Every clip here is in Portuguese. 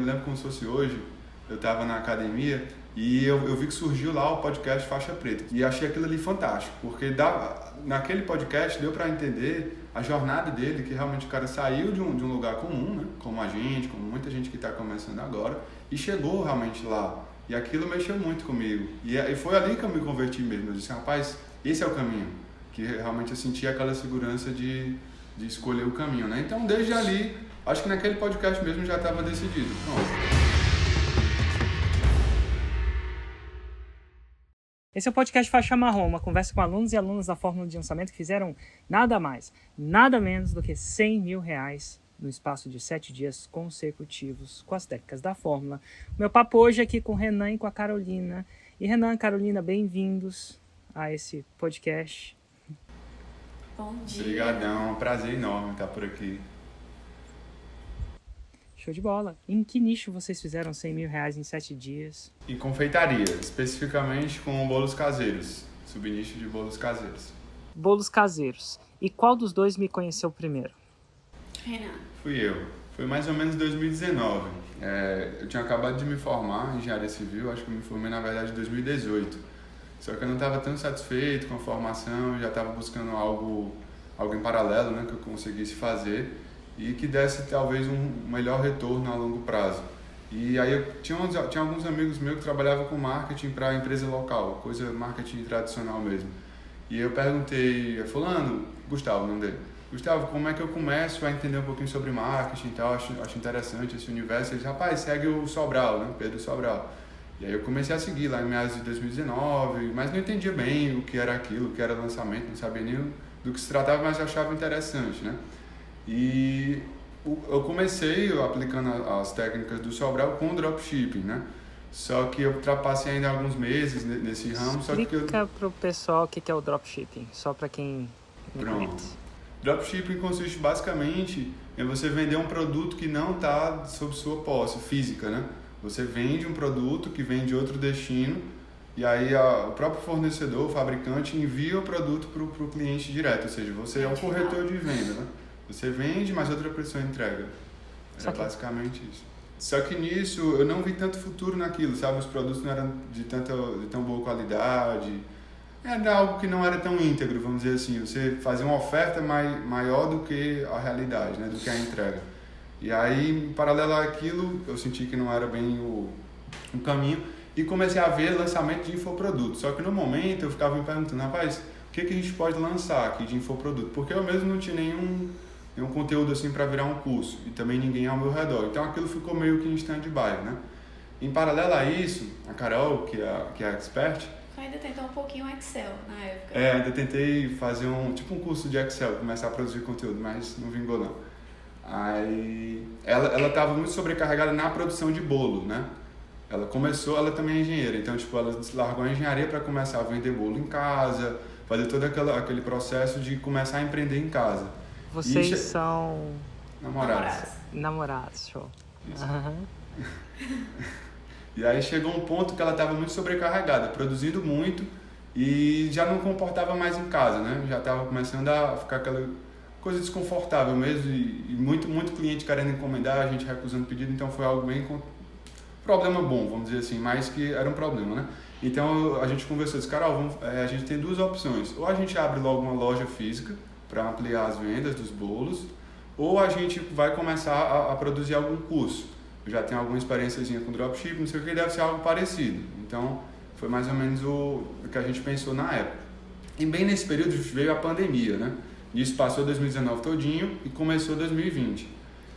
me lembro como se fosse hoje, eu estava na academia e eu vi que surgiu lá o podcast Faixa Preta. E achei aquilo ali fantástico, porque naquele podcast deu para entender a jornada dele, que realmente o cara saiu de um lugar comum, né? Como a gente, como muita gente que está começando agora, e chegou realmente lá. E aquilo mexeu muito comigo. E foi ali que eu me converti mesmo. Eu disse, rapaz, esse é o caminho. Que realmente eu senti aquela segurança de escolher o caminho, né? Então, desde ali, acho que naquele podcast mesmo já estava decidido. Pronto. Esse é o podcast Faixa Marrom, uma conversa com alunos e alunas da Fórmula de Lançamento que fizeram nada mais, nada menos do que R$100 mil no espaço de 7 dias consecutivos com as técnicas da Fórmula. Meu papo hoje aqui com o Renan e com a Carolina. E Renan e Carolina, bem-vindos a esse podcast. Bom dia. Obrigadão, é um prazer enorme estar por aqui. Show de bola. Em que nicho vocês fizeram R$100 mil em 7 dias? Em confeitaria, especificamente com bolos caseiros, subnicho de bolos caseiros. Bolos caseiros. E qual dos dois me conheceu primeiro? Renan. Fui eu. Foi mais ou menos 2019. Eu tinha acabado de me formar em engenharia civil, acho que eu me formei na verdade em 2018. Só que eu não estava tão satisfeito com a formação, já estava buscando algo em paralelo, né, que eu conseguisse fazer e que desse talvez um melhor retorno a longo prazo. E aí eu tinha alguns amigos meus que trabalhavam com marketing para a empresa local, coisa marketing tradicional mesmo. E eu perguntei, fulano, Gustavo, o nome dele, Gustavo, como é que eu começo a entender um pouquinho sobre marketing e tal, acho interessante esse universo. Ele disse, rapaz, segue o Sobral, né, Pedro Sobral. E aí eu comecei a seguir lá em meados de 2019, mas não entendia bem o que era aquilo, o que era lançamento, não sabia nem do que se tratava, mas achava interessante, né? E eu comecei aplicando as técnicas do Sobral com dropshipping, né? Só que eu ultrapassei ainda alguns meses nesse ramo. Explica para o pessoal o que é o dropshipping, só para quem não conhece. Dropshipping consiste basicamente em você vender um produto que não está sob sua posse física, né? Você vende um produto que vem de outro destino e aí o próprio fornecedor, o fabricante, envia o produto para o cliente direto, ou seja, você é um corretor de venda, né? Você vende, mas outra pessoa entrega. É basicamente isso. Só que nisso eu não vi tanto futuro naquilo, sabe? Os produtos não eram de tão boa qualidade. Era algo que não era tão íntegro, vamos dizer assim. Você fazia uma oferta maior do que a realidade, né? Do que a entrega. E aí, em paralelo àquilo, eu senti que não era bem o caminho e comecei a ver lançamento de infoprodutos. Só que no momento eu ficava me perguntando, rapaz, o que a gente pode lançar aqui de infoproduto? Porque eu mesmo não tinha nenhum conteúdo assim para virar um curso e também ninguém ao meu redor. Então aquilo ficou meio que em stand-by, né? Em paralelo a isso, a Carol, que é a expert, ainda tentou um pouquinho Excel na época. Ainda tentei fazer um curso de Excel, começar a produzir conteúdo, mas não vingou não. Aí ela estava muito sobrecarregada na produção de bolo, né? Ela também é engenheira, então ela largou a engenharia para começar a vender bolo em casa, fazer todo aquele processo de começar a empreender em casa. Vocês são... Namorados, show. E aí chegou um ponto que ela estava muito sobrecarregada, produzindo muito e já não comportava mais em casa, né? Já estava começando a ficar aquela coisa desconfortável mesmo e muito cliente querendo encomendar, a gente recusando pedido, então foi algo bem... problema bom, vamos dizer assim, mas que era um problema, né? Então a gente conversou, disse, Carol, a gente tem duas opções, ou a gente abre logo uma loja física para ampliar as vendas dos bolos, ou a gente vai começar a produzir algum curso. Eu já tenho alguma experiênciazinha com dropshipping, não sei o que, deve ser algo parecido. Então foi mais ou menos o que a gente pensou na época. E bem nesse período veio a pandemia, né? Isso passou 2019 todinho e começou 2020.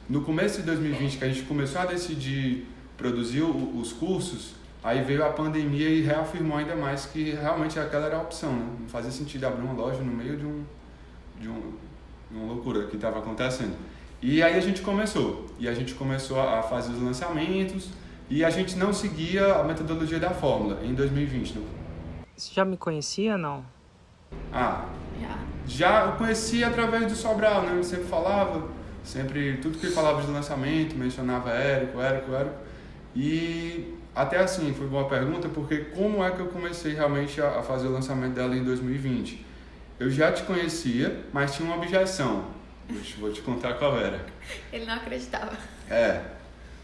No começo de 2020, que a gente começou a decidir produzir os cursos, aí veio a pandemia e reafirmou ainda mais que realmente aquela era a opção, né? Não fazia sentido abrir uma loja no meio de uma loucura que estava acontecendo. E aí a gente começou a fazer os lançamentos e a gente não seguia a metodologia da Fórmula em 2020. Não? Você já me conhecia, não? Já eu conhecia através do Sobral, né? Ele sempre falava, tudo que ele falava de lançamento, mencionava Érico. E até assim, foi boa pergunta, porque como é que eu comecei realmente a fazer o lançamento dela em 2020? Eu já te conhecia, mas tinha uma objeção. Vou te contar qual era. Ele não acreditava.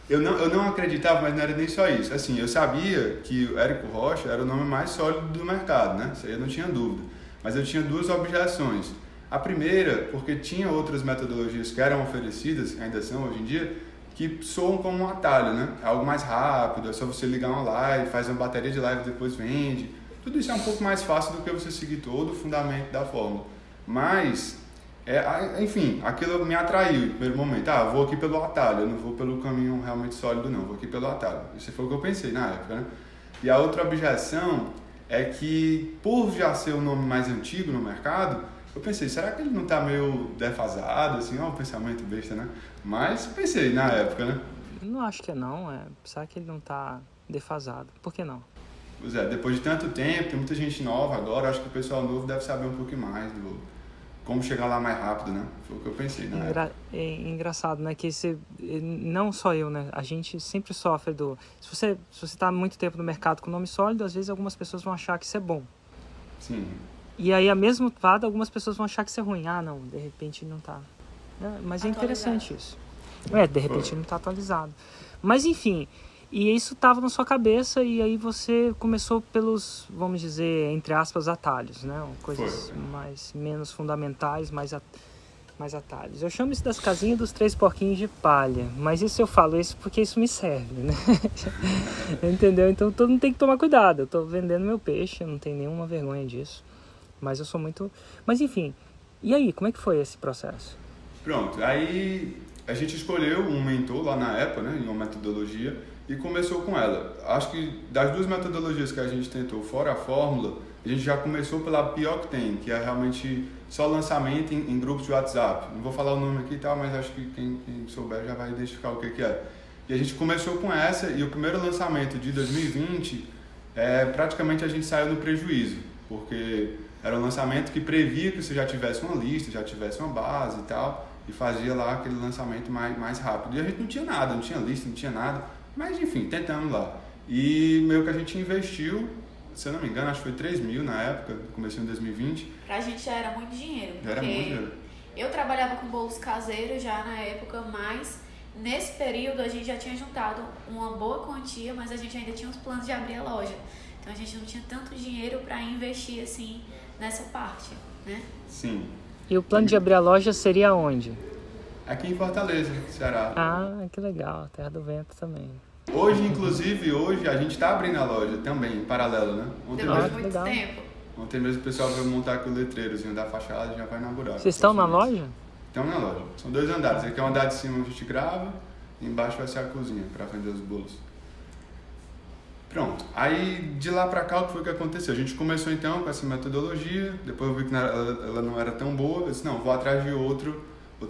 Eu não acreditava, mas não era nem só isso. Assim, eu sabia que o Érico Rocha era o nome mais sólido do mercado, né? Isso aí eu não tinha dúvida. Mas eu tinha duas objeções. A primeira, porque tinha outras metodologias que eram oferecidas, ainda são hoje em dia, que soam como um atalho, né? É algo mais rápido, é só você ligar uma live, faz uma bateria de live e depois vende. Tudo isso é um pouco mais fácil do que você seguir todo o fundamento da fórmula. Mas, enfim, aquilo me atraiu no primeiro momento. Eu vou aqui pelo atalho, eu não vou pelo caminho realmente sólido não, vou aqui pelo atalho. Isso foi o que eu pensei na época, né? E a outra objeção é que, por já ser o nome mais antigo no mercado, eu pensei, será que ele não está meio defasado, assim, um pensamento besta, né? Mas pensei na época, né? Eu não acho que não, será que ele não está defasado? Por que não? Pois é, depois de tanto tempo, tem muita gente nova agora, acho que o pessoal novo deve saber um pouquinho mais do como chegar lá mais rápido, né? Foi o que eu pensei na época. É engraçado, né? Que não só eu, né? A gente sempre sofre do... Se você está há muito tempo no mercado com nome sólido, às vezes algumas pessoas vão achar que isso é bom. Sim. E aí, a mesma vada, algumas pessoas vão achar que isso é ruim. Não, de repente não tá. Mas é interessante isso. De repente não tá atualizado. Mas, enfim, e isso tava na sua cabeça e aí você começou pelos, vamos dizer, entre aspas, atalhos, né? Coisas menos fundamentais, mais atalhos. Eu chamo isso das casinhas dos 3 porquinhos de palha. Mas isso eu falo isso porque isso me serve, né? Entendeu? Então todo mundo tem que tomar cuidado. Eu tô vendendo meu peixe, eu não tenho nenhuma vergonha disso. Mas eu sou muito... Mas enfim, e aí, como é que foi esse processo? Pronto, aí a gente escolheu um mentor lá na Apple, né, em uma metodologia, e começou com ela. Acho que das duas metodologias que a gente tentou, fora a fórmula, a gente já começou pela pior que tem, que é realmente só lançamento em grupos de WhatsApp. Não vou falar o nome aqui e tal, mas acho que quem souber já vai identificar o que é. E a gente começou com essa, e o primeiro lançamento de 2020, praticamente a gente saiu no prejuízo, porque era um lançamento que previa que você já tivesse uma lista, já tivesse uma base e tal, e fazia lá aquele lançamento mais rápido. E a gente não tinha nada, não tinha lista, não tinha nada, mas enfim, tentamos lá. E meio que a gente investiu, se eu não me engano, acho que foi 3 mil na época, começou em 2020. Pra gente já era muito dinheiro, porque era muito dinheiro. Eu trabalhava com bolos caseiros já na época, mas nesse período a gente já tinha juntado uma boa quantia, mas a gente ainda tinha os planos de abrir a loja. Então a gente não tinha tanto dinheiro para investir assim nessa parte, né? Sim. E o plano de abrir a loja seria onde? Aqui em Fortaleza, Ceará. Ah, que legal, Terra do Vento também. Hoje, inclusive, a gente está abrindo a loja também, em paralelo, né? Depois de muito tempo. Ontem mesmo o pessoal veio montar aqui o letreirozinho da fachada e já vai inaugurar. Vocês estão na loja? Estamos na loja. São 2 andares. Aqui é o andar de cima onde a gente grava e embaixo vai ser a cozinha para vender os bolos. Pronto, aí de lá pra cá o que foi que aconteceu? A gente começou então com essa metodologia, depois eu vi que ela não era tão boa, eu disse, não, vou atrás de outra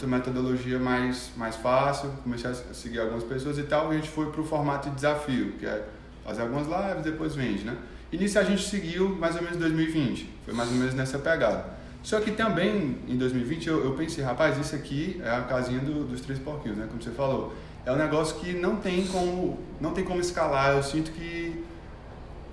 metodologia mais fácil, comecei a seguir algumas pessoas e tal, e a gente foi pro formato de desafio, que é fazer algumas lives, depois vende, né? E nisso a gente seguiu mais ou menos 2020, foi mais ou menos nessa pegada. Só que também em 2020 eu pensei, rapaz, isso aqui é a casinha dos 3 porquinhos, né, como você falou. É um negócio que não tem como escalar, eu sinto que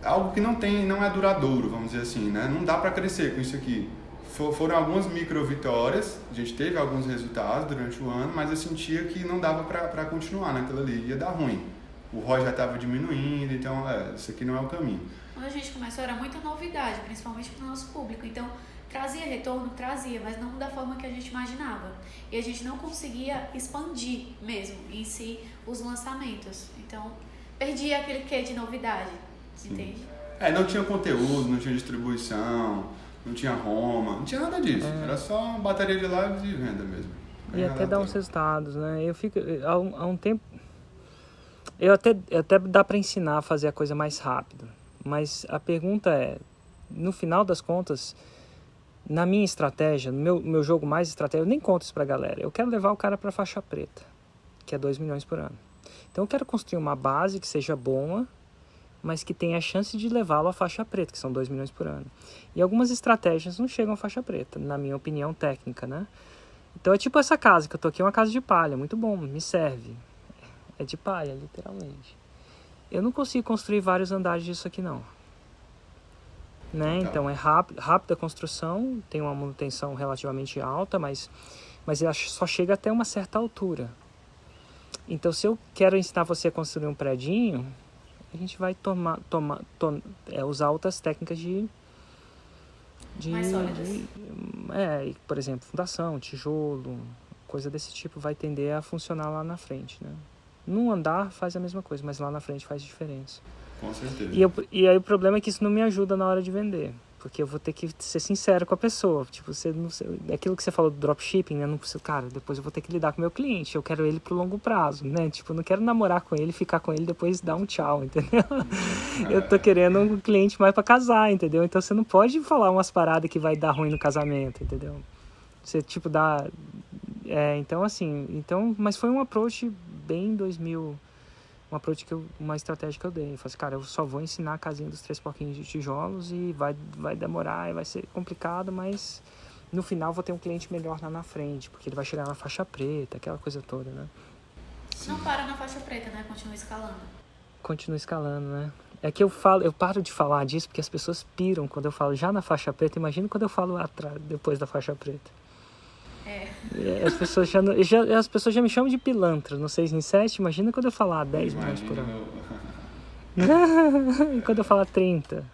algo que não é duradouro, vamos dizer assim, né? Não dá para crescer com isso aqui. Foram algumas micro vitórias, a gente teve alguns resultados durante o ano, mas eu sentia que não dava para continuar naquilo ali, ia dar ruim. O ROI já estava diminuindo, então isso aqui não é o caminho. Quando a gente começou era muita novidade, principalmente para o nosso público, então trazia retorno, mas não da forma que a gente imaginava. E a gente não conseguia expandir mesmo em si os lançamentos. Então, perdia aquele quê de novidade, entende? Não tinha conteúdo, não tinha distribuição, não tinha Roma, não tinha nada disso. Era só uma bateria de lives e venda mesmo. E até dar uns resultados, né? Eu fico, há um tempo... Eu até dá para ensinar a fazer a coisa mais rápido. Mas a pergunta é, no final das contas... Na minha estratégia, no meu jogo mais estratégico, eu nem conto isso pra galera. Eu quero levar o cara pra faixa preta, que é 2 milhões por ano. Então eu quero construir uma base que seja boa, mas que tenha a chance de levá-lo à faixa preta, que são 2 milhões por ano. E algumas estratégias não chegam à faixa preta, na minha opinião técnica, né? Então é tipo essa casa que eu tô aqui, é uma casa de palha, muito bom, me serve. É de palha, literalmente. Eu não consigo construir vários andares disso aqui, não. Né? Então é rápida a construção, tem uma manutenção relativamente alta, mas ela só chega até uma certa altura. Então, se eu quero ensinar você a construir um predinho, a gente vai usar outras técnicas mais sólidas. Por exemplo, fundação, tijolo, coisa desse tipo vai tender a funcionar lá na frente, né? Num andar faz a mesma coisa, mas lá na frente faz diferença. Com certeza. E aí o problema é que isso não me ajuda na hora de vender. Porque eu vou ter que ser sincero com a pessoa. Tipo, aquilo que você falou do dropshipping, né? Não precisa, cara, depois eu vou ter que lidar com o meu cliente. Eu quero ele pro longo prazo, né? Tipo, eu não quero namorar com ele, ficar com ele e depois dar um tchau, entendeu? Eu tô querendo um cliente mais pra casar, entendeu? Então você não pode falar umas paradas que vai dar ruim no casamento, entendeu? Você, tipo, dá... então, assim... Mas foi um approach bem 2000... uma estratégia que eu dei. Eu falei assim, cara, eu só vou ensinar a casinha dos 3 porquinhos de tijolos e vai demorar e vai ser complicado, mas no final vou ter um cliente melhor lá na frente, porque ele vai chegar na faixa preta, aquela coisa toda, né? Não para na faixa preta, né? Continua escalando, né? É que eu paro de falar disso porque as pessoas piram quando eu falo já na faixa preta. Imagina quando eu falo atrás, depois da faixa preta. As pessoas já me chamam de pilantra no 6 em 7. Imagina quando eu falar 10 milhões por ano. E quando eu falar 30.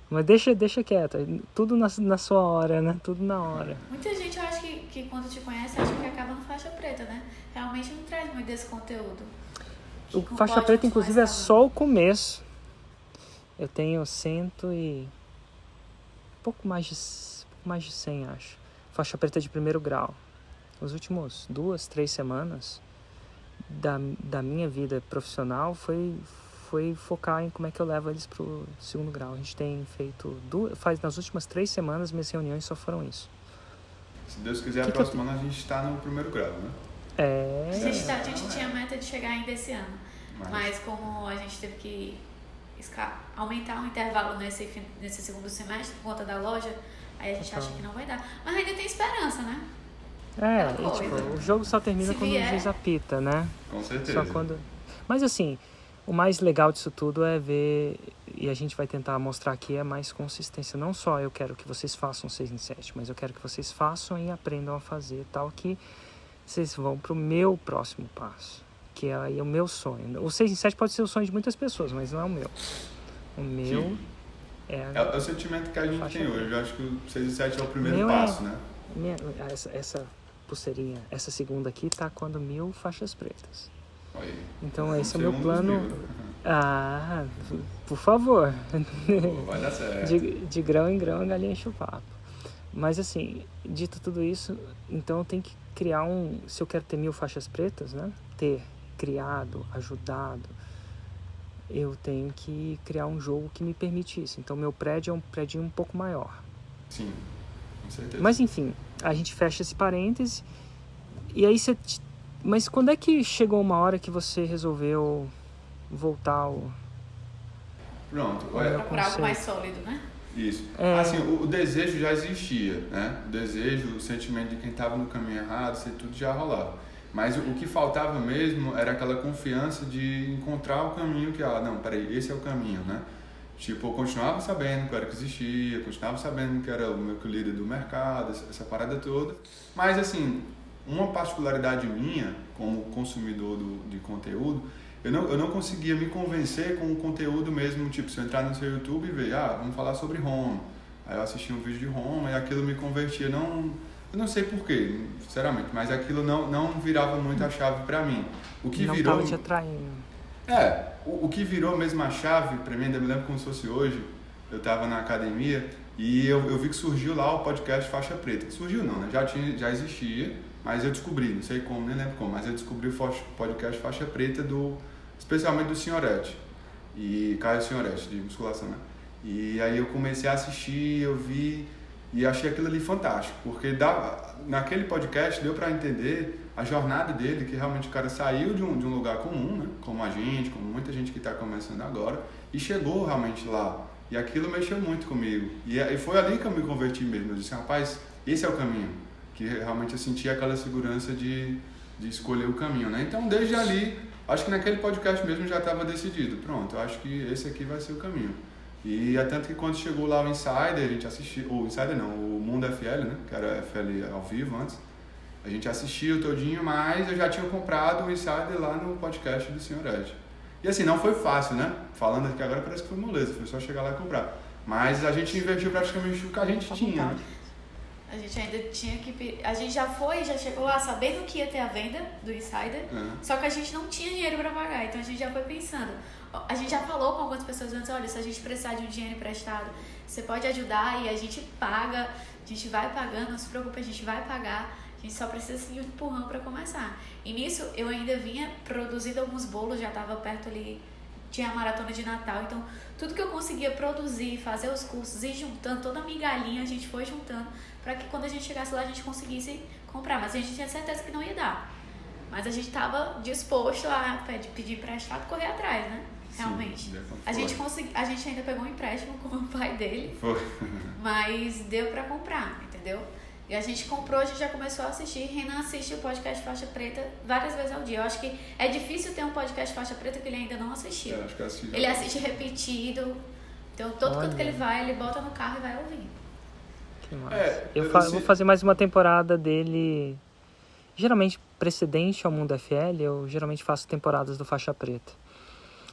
Mas deixa quieto. Tudo na sua hora, né? Tudo na hora. Muita gente, eu acho que quando te conhece, acha que acaba no faixa preta, né? Realmente não traz muito desse conteúdo. O faixa preta, inclusive, é só o começo. Eu tenho pouco mais de 100, acho. Faixa preta de primeiro grau. Os últimos 2, 3 semanas da minha vida profissional foi focar em como é que eu levo eles pro segundo grau. A gente tem feito nas últimas 3 semanas, minhas reuniões só foram isso. Se Deus quiser, a próxima ano a gente está no primeiro grau, né? A gente tinha a meta de chegar ainda esse ano. Mas como a gente teve que aumentar o intervalo nesse segundo semestre por conta da loja, aí a gente acha que não vai dar. Mas ainda tem esperança, né? O jogo só termina quando o juiz apita, né? Com certeza. Mas assim, o mais legal disso tudo é ver, e a gente vai tentar mostrar aqui, é mais consistência. Não só eu quero que vocês façam 6 em 7, mas eu quero que vocês façam e aprendam a fazer, tal que vocês vão pro meu próximo passo, que é aí o meu sonho. O 6 em 7 pode ser o sonho de muitas pessoas, mas não é o meu. O meu... Sim. É o sentimento que a gente tem hoje. Eu acho que o 6 e 7 é o primeiro passo, né? Essa pulseirinha, essa segunda aqui tá quando 1000 faixas pretas. Oi. Então esse é o meu plano. Por favor. Vai dar certo. De grão em grão a galinha enche o papo. Mas assim, dito tudo isso, então eu tenho que criar se eu quero ter 1000 faixas pretas, né? Criado, ajudado, eu tenho que criar um jogo que me permite isso. Então, meu prédio é um prédio um pouco maior. Sim, com certeza. Mas, enfim, a gente fecha esse parêntese. E aí você... Mas quando é que chegou uma hora que você resolveu voltar ao... Pronto. Procurar algo mais sólido, né? Isso. Assim, o desejo já existia, né? O desejo, o sentimento de quem estava no caminho errado, isso tudo já rolava. Mas o que faltava mesmo era aquela confiança de encontrar o caminho que, não, peraí, esse é o caminho, né? Tipo, eu continuava sabendo que era que existia, continuava sabendo que era o meu líder do mercado, essa parada toda. Mas, assim, uma particularidade minha, como consumidor de conteúdo, eu não conseguia me convencer com o conteúdo mesmo, tipo, se eu entrar no seu YouTube e ver, vamos falar sobre Roma. Aí eu assistia um vídeo de Roma e aquilo me convertia, eu não sei porquê, sinceramente, mas aquilo não virava muito a chave pra mim. O que virou... Não tava te atraindo. O que virou mesmo a chave pra mim, ainda me lembro como se fosse hoje, eu tava na academia e eu vi que surgiu lá o podcast Faixa Preta. Surgiu não, né? Já existia, mas eu descobri, não sei como, nem lembro como, mas eu descobri o podcast Faixa Preta especialmente do Senhorete, e Caio Senhorete, de musculação, né? E aí eu comecei a assistir, eu vi... E achei aquilo ali fantástico, porque naquele podcast deu para entender a jornada dele, que realmente o cara saiu de um lugar comum, né? Como a gente, como muita gente que está começando agora, e chegou realmente lá. E aquilo mexeu muito comigo. E foi ali que eu me converti mesmo. Eu disse, rapaz, esse é o caminho. Que realmente eu senti aquela segurança de escolher o caminho, né? Então, desde ali, acho que naquele podcast mesmo já estava decidido. Pronto, eu acho que esse aqui vai ser o caminho. E é tanto que quando chegou lá o Insider, a gente assistiu, o Insider não, o Mundo FL, né, que era FL ao vivo antes, A gente assistiu todinho, mas eu já tinha comprado o Insider lá no podcast do Sr. Ed. E assim, não foi fácil, né? Falando aqui agora parece que foi moleza, foi só chegar lá e comprar. Mas a gente investiu praticamente o que a gente tinha, né? A gente ainda tinha que... A gente já chegou lá sabendo que ia ter a venda do Insider, só que a gente não tinha dinheiro para pagar, então a gente já foi pensando. A gente já falou com algumas pessoas antes, olha, se a gente precisar de um dinheiro emprestado, você pode ajudar e a gente paga, a gente vai pagando, não se preocupe, a gente vai pagar. A gente só precisa assim, de um empurrão para começar. E nisso eu ainda vinha produzindo alguns bolos, já estava perto ali, tinha a maratona de Natal. Então tudo que eu conseguia produzir, fazer os cursos, ir juntando, toda a migalhinha a gente foi juntando para que quando a gente chegasse lá a gente conseguisse comprar. Mas a gente tinha certeza que não ia dar. Mas a gente estava disposto a pedir emprestado e correr atrás, né? Realmente. Sim, a gente ainda pegou um empréstimo com o pai dele. Foi. Mas deu para comprar, entendeu? E a gente comprou, a gente já começou a assistir. Renan assiste o podcast Faixa Preta várias vezes ao dia. Eu acho que é difícil ter um podcast Faixa Preta que ele ainda não assistiu. Eu acho que assisti. Ele assiste repetido. Então, todo canto que ele vai, ele bota no carro e vai ouvir. Que massa. Eu vou fazer mais uma temporada dele. Geralmente, precedente ao Mundo FL, eu geralmente faço temporadas do Faixa Preta.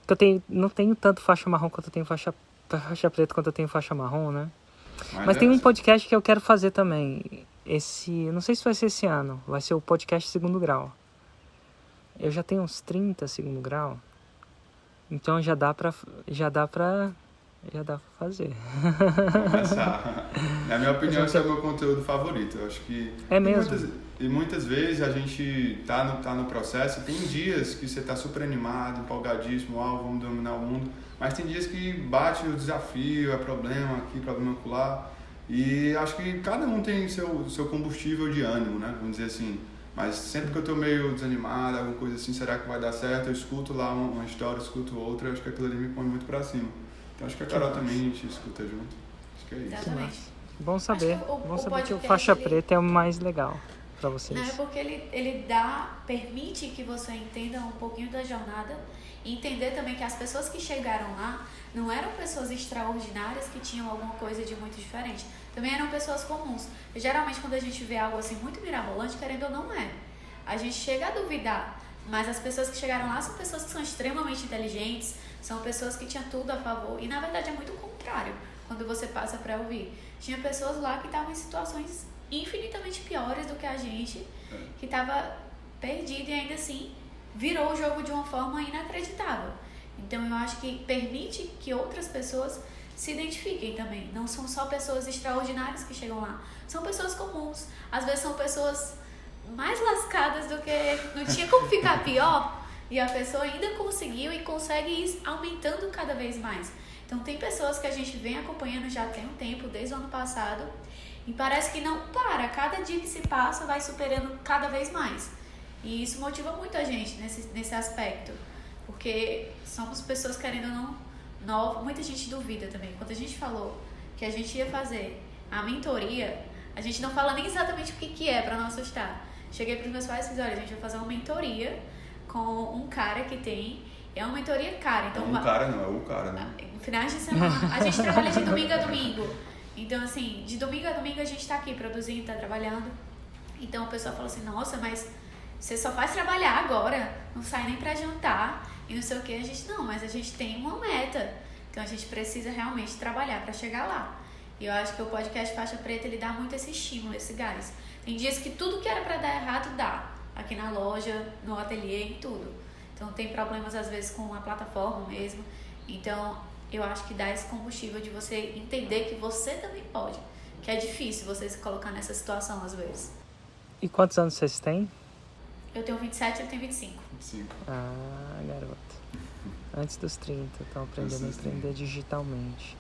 Porque não tenho tanto faixa marrom quanto eu tenho faixa preta quanto eu tenho faixa marrom, né? Mas tem um podcast que eu quero fazer também. Não sei se vai ser esse ano. Vai ser o podcast Segundo Grau. Eu já tenho uns 30 segundo grau. Então já dá pra fazer. Começar. Na minha opinião, esse é o meu conteúdo favorito. Eu acho que... É mesmo? Muitas vezes a gente tá no processo. Tem dias que você tá super animado, empolgadíssimo, vamos dominar o mundo. Mas tem dias que bate o desafio, é problema aqui, problema acolá. E acho que cada um tem seu combustível de ânimo, né? Vamos dizer assim. Mas sempre que eu tô meio desanimado, alguma coisa assim, será que vai dar certo? Eu escuto lá uma história, escuto outra, acho que aquilo ali me põe muito pra cima. Então acho que a Carol também a gente escuta junto. Acho que é isso. Exatamente. Bom saber. Bom saber que o Faixa Preta é o mais legal pra vocês. Não, é porque ele permite que você entenda um pouquinho da jornada e entender também que as pessoas que chegaram lá não eram pessoas extraordinárias que tinham alguma coisa de muito diferente. Também eram pessoas comuns. E, geralmente, quando a gente vê algo assim muito mirabolante, querendo ou não é, a gente chega a duvidar. Mas as pessoas que chegaram lá são pessoas que são extremamente inteligentes, são pessoas que tinham tudo a favor. E, na verdade, é muito o contrário quando você passa para ouvir. Tinha pessoas lá que estavam em situações infinitamente piores do que a gente, que estava perdida e ainda assim virou o jogo de uma forma inacreditável. Então eu acho que permite que outras pessoas se identifiquem também. Não são só pessoas extraordinárias que chegam lá, são pessoas comuns. Às vezes são pessoas mais lascadas do que... Não tinha como ficar pior, e a pessoa ainda conseguiu e consegue ir aumentando cada vez mais. Então tem pessoas que a gente vem acompanhando já tem um tempo, desde o ano passado, e parece que não para. Cada dia que se passa vai superando cada vez mais. E isso motiva muito a gente nesse aspecto. Porque somos pessoas, querendo ou não, novas. Muita gente duvida também. Quando a gente falou que a gente ia fazer a mentoria, a gente não fala nem exatamente o que é, para não assustar. Cheguei para os meus pais e fiz, olha, a gente vai fazer uma mentoria com um cara que tem... É uma mentoria cara. Então, cara não, é o cara, né? Finais de semana. A gente trabalha de domingo a domingo. Então, assim, de domingo a domingo a gente tá aqui produzindo, tá trabalhando. Então, o pessoal fala assim, nossa, mas você só faz trabalhar agora, não sai nem pra jantar e não sei o que. A gente, não, mas a gente tem uma meta. Então, a gente precisa realmente trabalhar pra chegar lá. E eu acho que o podcast Faixa Preta, ele dá muito esse estímulo, esse gás. Tem dias que tudo que era pra dar errado, dá. Aqui na loja, no ateliê, em tudo. Então, tem problemas, às vezes, com a plataforma mesmo. Então... eu acho que dá esse combustível de você entender que você também pode. Que é difícil você se colocar nessa situação, às vezes. E quantos anos vocês têm? Eu tenho 27 e ele tem 25. 25. Ah, garoto. Antes dos 30, estão aprendendo a empreender digitalmente.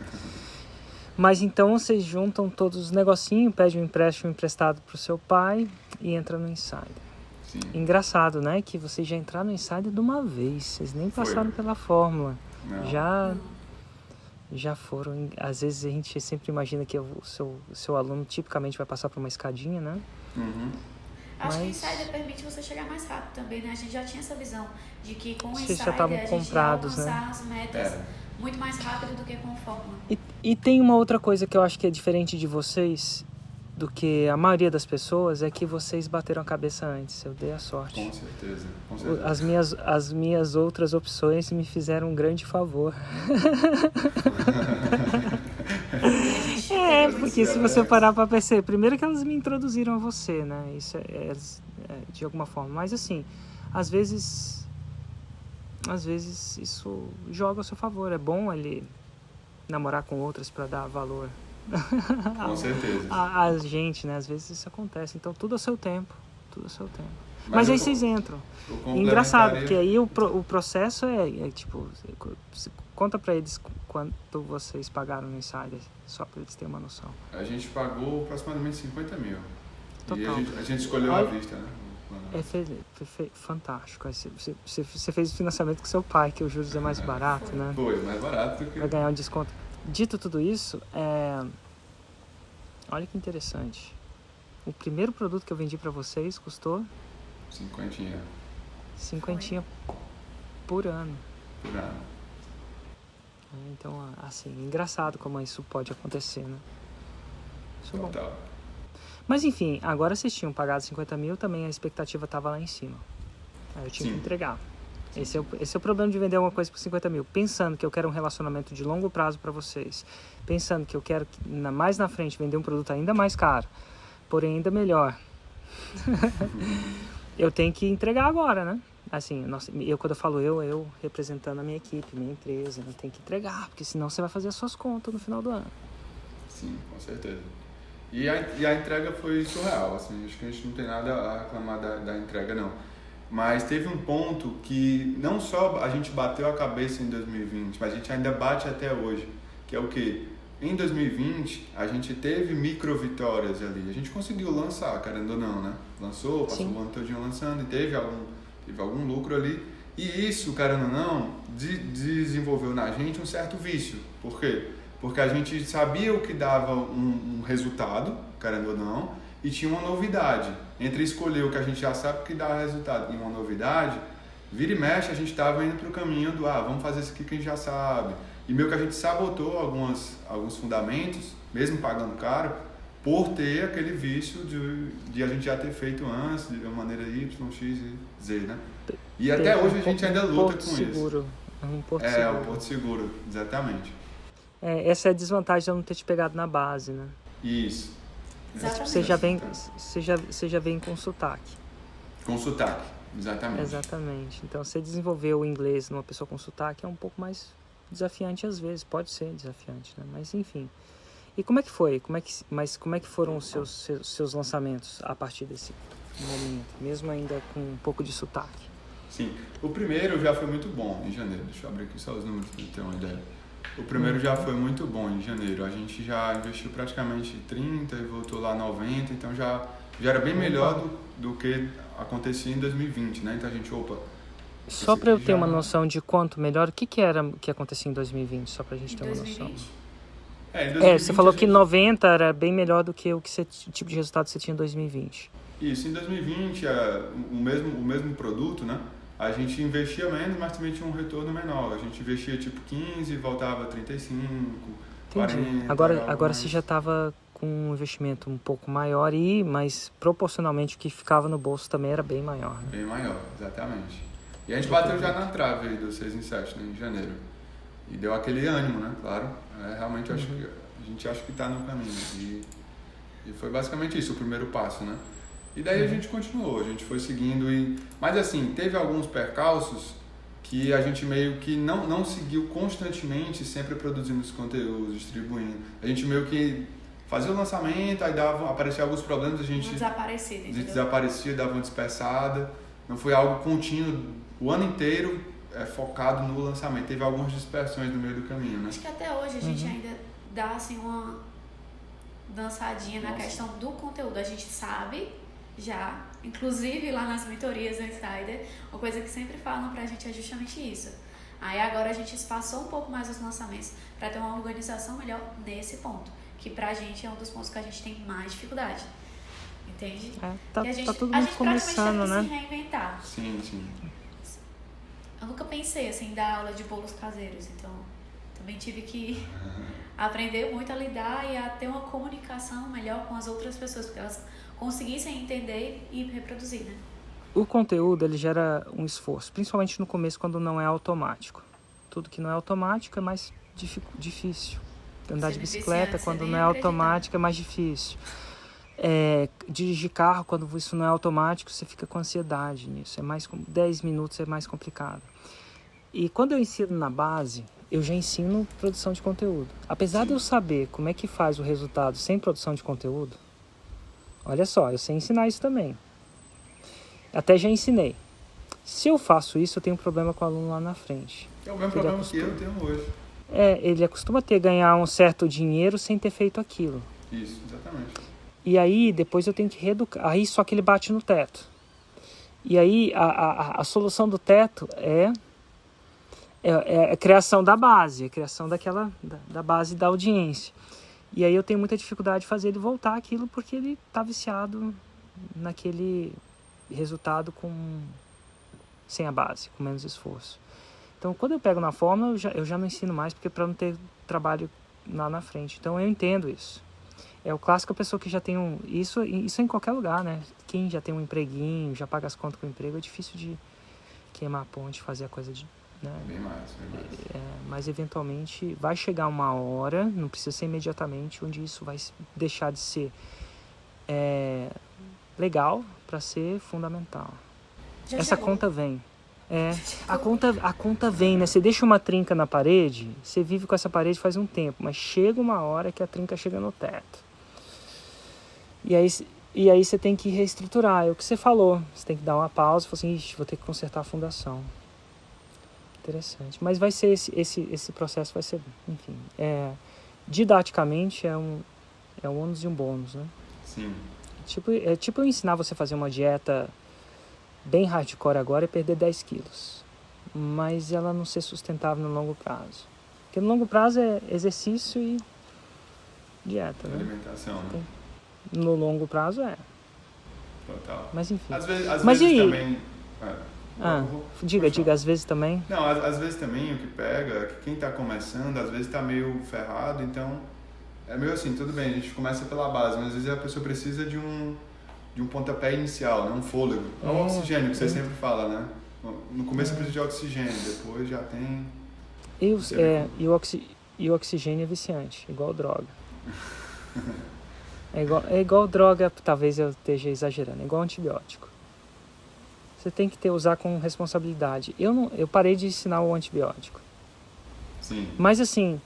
Mas então vocês juntam todos os negocinhos, pedem um empréstimo emprestado pro seu pai e entra no Insider. Sim. Engraçado, né? Que vocês já entraram no Insider de uma vez. Vocês nem passaram pela fórmula. Não. Já foram, às vezes a gente sempre imagina que o seu aluno tipicamente vai passar por uma escadinha, né? Uhum. Acho que o Insider permite você chegar mais rápido também, né? A gente já tinha essa visão de que com o Vocês Insider já estavam a gente comprados, ia alcançar né? as metas muito mais rápido do que com fórmula. E tem uma outra coisa que eu acho que é diferente de vocês, do que a maioria das pessoas é que vocês bateram a cabeça antes. Eu dei a sorte. Com certeza, com certeza. As minhas outras opções me fizeram um grande favor. Porque se você parar para perceber, primeiro que elas me introduziram a você, né? Isso é de alguma forma. Mas assim, às vezes isso joga a seu favor. É bom ele namorar com outras para dar valor. Com certeza. A gente, né? Às vezes isso acontece. Então tudo ao seu tempo. Tudo ao seu tempo. Mas aí vocês entram. Engraçado, porque aí o processo é tipo... Conta pra eles quanto vocês pagaram no Insider, só pra eles terem uma noção. A gente pagou aproximadamente 50 mil. Total. E a gente escolheu à vista, né? Fantástico. Aí você fez o financiamento com seu pai, que o juros é mais barato, né? Foi, mais barato do que... Vai ganhar um desconto. Dito tudo isso, olha que interessante. O primeiro produto que eu vendi pra vocês custou... 50 por ano. Por ano. Então, assim, engraçado como isso pode acontecer, né? Isso é bom. Total. Mas enfim, agora vocês tinham pagado 50 mil, também a expectativa estava lá em cima. Aí eu tinha que entregar. Esse é o problema de vender alguma coisa por 50 mil. Pensando que eu quero um relacionamento de longo prazo para vocês. Pensando que eu quero, mais na frente, vender um produto ainda mais caro, porém ainda melhor. Eu tenho que entregar agora, né? Assim, quando eu falo eu representando a minha equipe, minha empresa, eu tenho que entregar, porque senão você vai fazer as suas contas no final do ano. Sim, com certeza. E a entrega foi surreal, assim, acho que a gente não tem nada a reclamar da entrega, não. Mas teve um ponto que não só a gente bateu a cabeça em 2020, mas a gente ainda bate até hoje, que é o quê? Em 2020, a gente teve micro vitórias ali, a gente conseguiu lançar, querendo ou não, né? Lançou, passou o ano todinho lançando e teve algum lucro ali. E isso, querendo ou não, desenvolveu na gente um certo vício. Por quê? Porque a gente sabia o que dava um resultado, querendo ou não, e tinha uma novidade. Entre escolher o que a gente já sabe que dá resultado e uma novidade, vira e mexe, a gente estava indo para o caminho do vamos fazer isso aqui que a gente já sabe. E meio que a gente sabotou alguns fundamentos, mesmo pagando caro, por ter aquele vício de a gente já ter feito antes, de uma maneira Y, X e Z, né? E até hoje a gente ainda luta com isso. Um porto seguro. O porto seguro, exatamente. Essa é a desvantagem de eu não ter te pegado na base, né? Isso. Exatamente. Você já vem com sotaque. Com sotaque, exatamente. Exatamente. Então, você desenvolver o inglês numa pessoa com sotaque é um pouco mais desafiante às vezes. Pode ser desafiante, né? Mas, enfim. E como é que foi? Como é que foram os seus lançamentos a partir desse momento? Mesmo ainda com um pouco de sotaque. Sim. O primeiro já foi muito bom em janeiro. Deixa eu abrir aqui só os números para ter uma ideia. O primeiro já foi muito bom em janeiro. A gente já investiu praticamente 30 e voltou lá 90. Então já era bem melhor do que acontecia em 2020, né? Então a gente, Só para eu ter uma noção de quanto melhor, o que era que acontecia em 2020? Só para a gente ter uma noção. Em 2020, você falou que 90 era bem melhor do que o tipo de resultado que você tinha em 2020. Isso, em 2020, o mesmo produto, né? A gente investia menos, mas também tinha um retorno menor. A gente investia tipo 15, voltava 35, Entendi. 40... Agora você já estava com um investimento um pouco maior, mas proporcionalmente o que ficava no bolso também era bem maior. Né? Bem maior, exatamente. E a gente bateu já na trave aí do 6 em 7, né, em janeiro. E deu aquele ânimo, né? Claro. Realmente a gente acha que está no caminho. E foi basicamente isso, o primeiro passo, né? E daí a gente continuou, a gente foi seguindo Mas assim, teve alguns percalços que a gente meio que não seguiu constantemente, sempre produzindo os conteúdos, distribuindo. A gente meio que fazia o lançamento, aí apareciam alguns problemas, a gente desaparecia, dava uma dispersada. Não foi algo contínuo, o ano inteiro focado no lançamento. Teve algumas dispersões no meio do caminho, né? Acho que até hoje a gente ainda dá assim uma dançadinha na questão do conteúdo. A gente sabe já, inclusive lá nas mentorias do Insider, uma coisa que sempre falam pra gente é justamente isso. Aí agora a gente espaçou um pouco mais os lançamentos para ter uma organização melhor nesse ponto, que pra gente é um dos pontos que a gente tem mais dificuldade. Entende? Tá todo mundo começando, né? Se reinventar. Sim. Eu nunca pensei assim em dar aula de bolos caseiros, então Também tive que aprender muito a lidar e a ter uma comunicação melhor com as outras pessoas, porque elas conseguissem entender e reproduzir, né? O conteúdo, ele gera um esforço, principalmente no começo, quando não é automático. Tudo que não é automático é mais difícil. Andar de bicicleta, quando não é automático, é mais difícil. Dirigir carro, quando isso não é automático, você fica com ansiedade nisso. 10 minutos é mais complicado. E quando eu ensino na base, eu já ensino produção de conteúdo. Apesar de eu saber como é que faz o resultado sem produção de conteúdo, olha só, eu sei ensinar isso também. Até já ensinei. Se eu faço isso, eu tenho um problema com o aluno lá na frente. É o mesmo problema que eu tenho hoje. Ele acostuma ganhar um certo dinheiro sem ter feito aquilo. Isso, exatamente. E aí, depois eu tenho que reeducar. Aí, só que ele bate no teto. E aí, a solução do teto é a criação da base, a criação da base da audiência. E aí eu tenho muita dificuldade de fazer ele voltar aquilo porque ele está viciado naquele resultado sem a base, com menos esforço. Então, quando eu pego na fórmula, eu já não ensino mais, porque para não ter trabalho lá na frente. Então, eu entendo isso. É o clássico, a pessoa que já tem Isso é em qualquer lugar, né? Quem já tem um empreguinho, já paga as contas com o emprego, é difícil de queimar a ponte, fazer a coisa de... Né? Bem mais. Mas eventualmente vai chegar uma hora, não precisa ser imediatamente, onde isso vai deixar de ser legal para ser fundamental. Essa conta vem. A conta vem, né? Você deixa uma trinca na parede, você vive com essa parede faz um tempo, mas chega uma hora que a trinca chega no teto. E aí você tem que reestruturar. É o que você falou. Você tem que dar uma pausa e falar assim, vou ter que consertar a fundação. Interessante. Mas vai ser esse processo vai ser, enfim, didaticamente é um ônus e um bônus, né? Sim. Tipo eu ensinar você a fazer uma dieta bem hardcore agora e perder 10 quilos. Mas ela não ser sustentável no longo prazo. Porque no longo prazo é exercício e dieta, né? Alimentação, né? No longo prazo Total. Mas enfim. Às vezes mas e aí? também... Diga, às vezes também. Não, às vezes também o que pega é que quem está começando, às vezes está meio ferrado, então é meio assim, tudo bem, a gente começa pela base, mas às vezes a pessoa precisa de um pontapé inicial, né? Um fôlego. É o oxigênio que você sempre fala, né? No começo precisa de oxigênio, depois já tem... E o oxigênio é viciante, igual droga. É igual droga, talvez eu esteja exagerando, é igual antibiótico. Você tem que usar com responsabilidade. Eu parei de ensinar o antibiótico. Sim. Mas assim,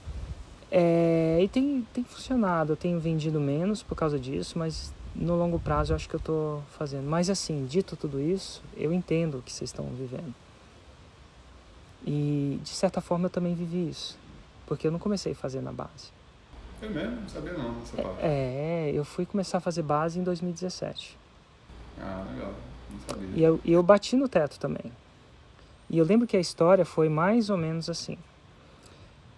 e tem funcionado. Eu tenho vendido menos por causa disso, mas no longo prazo eu acho que eu estou fazendo. Mas assim, dito tudo isso, eu entendo o que vocês estão vivendo. E de certa forma eu também vivi isso. Porque eu não comecei a fazer na base. Eu mesmo? Não sabia não dessa parte. Eu fui começar a fazer base em 2017. Ah, legal. Não sabia. E eu bati no teto também. E eu lembro que a história foi mais ou menos assim.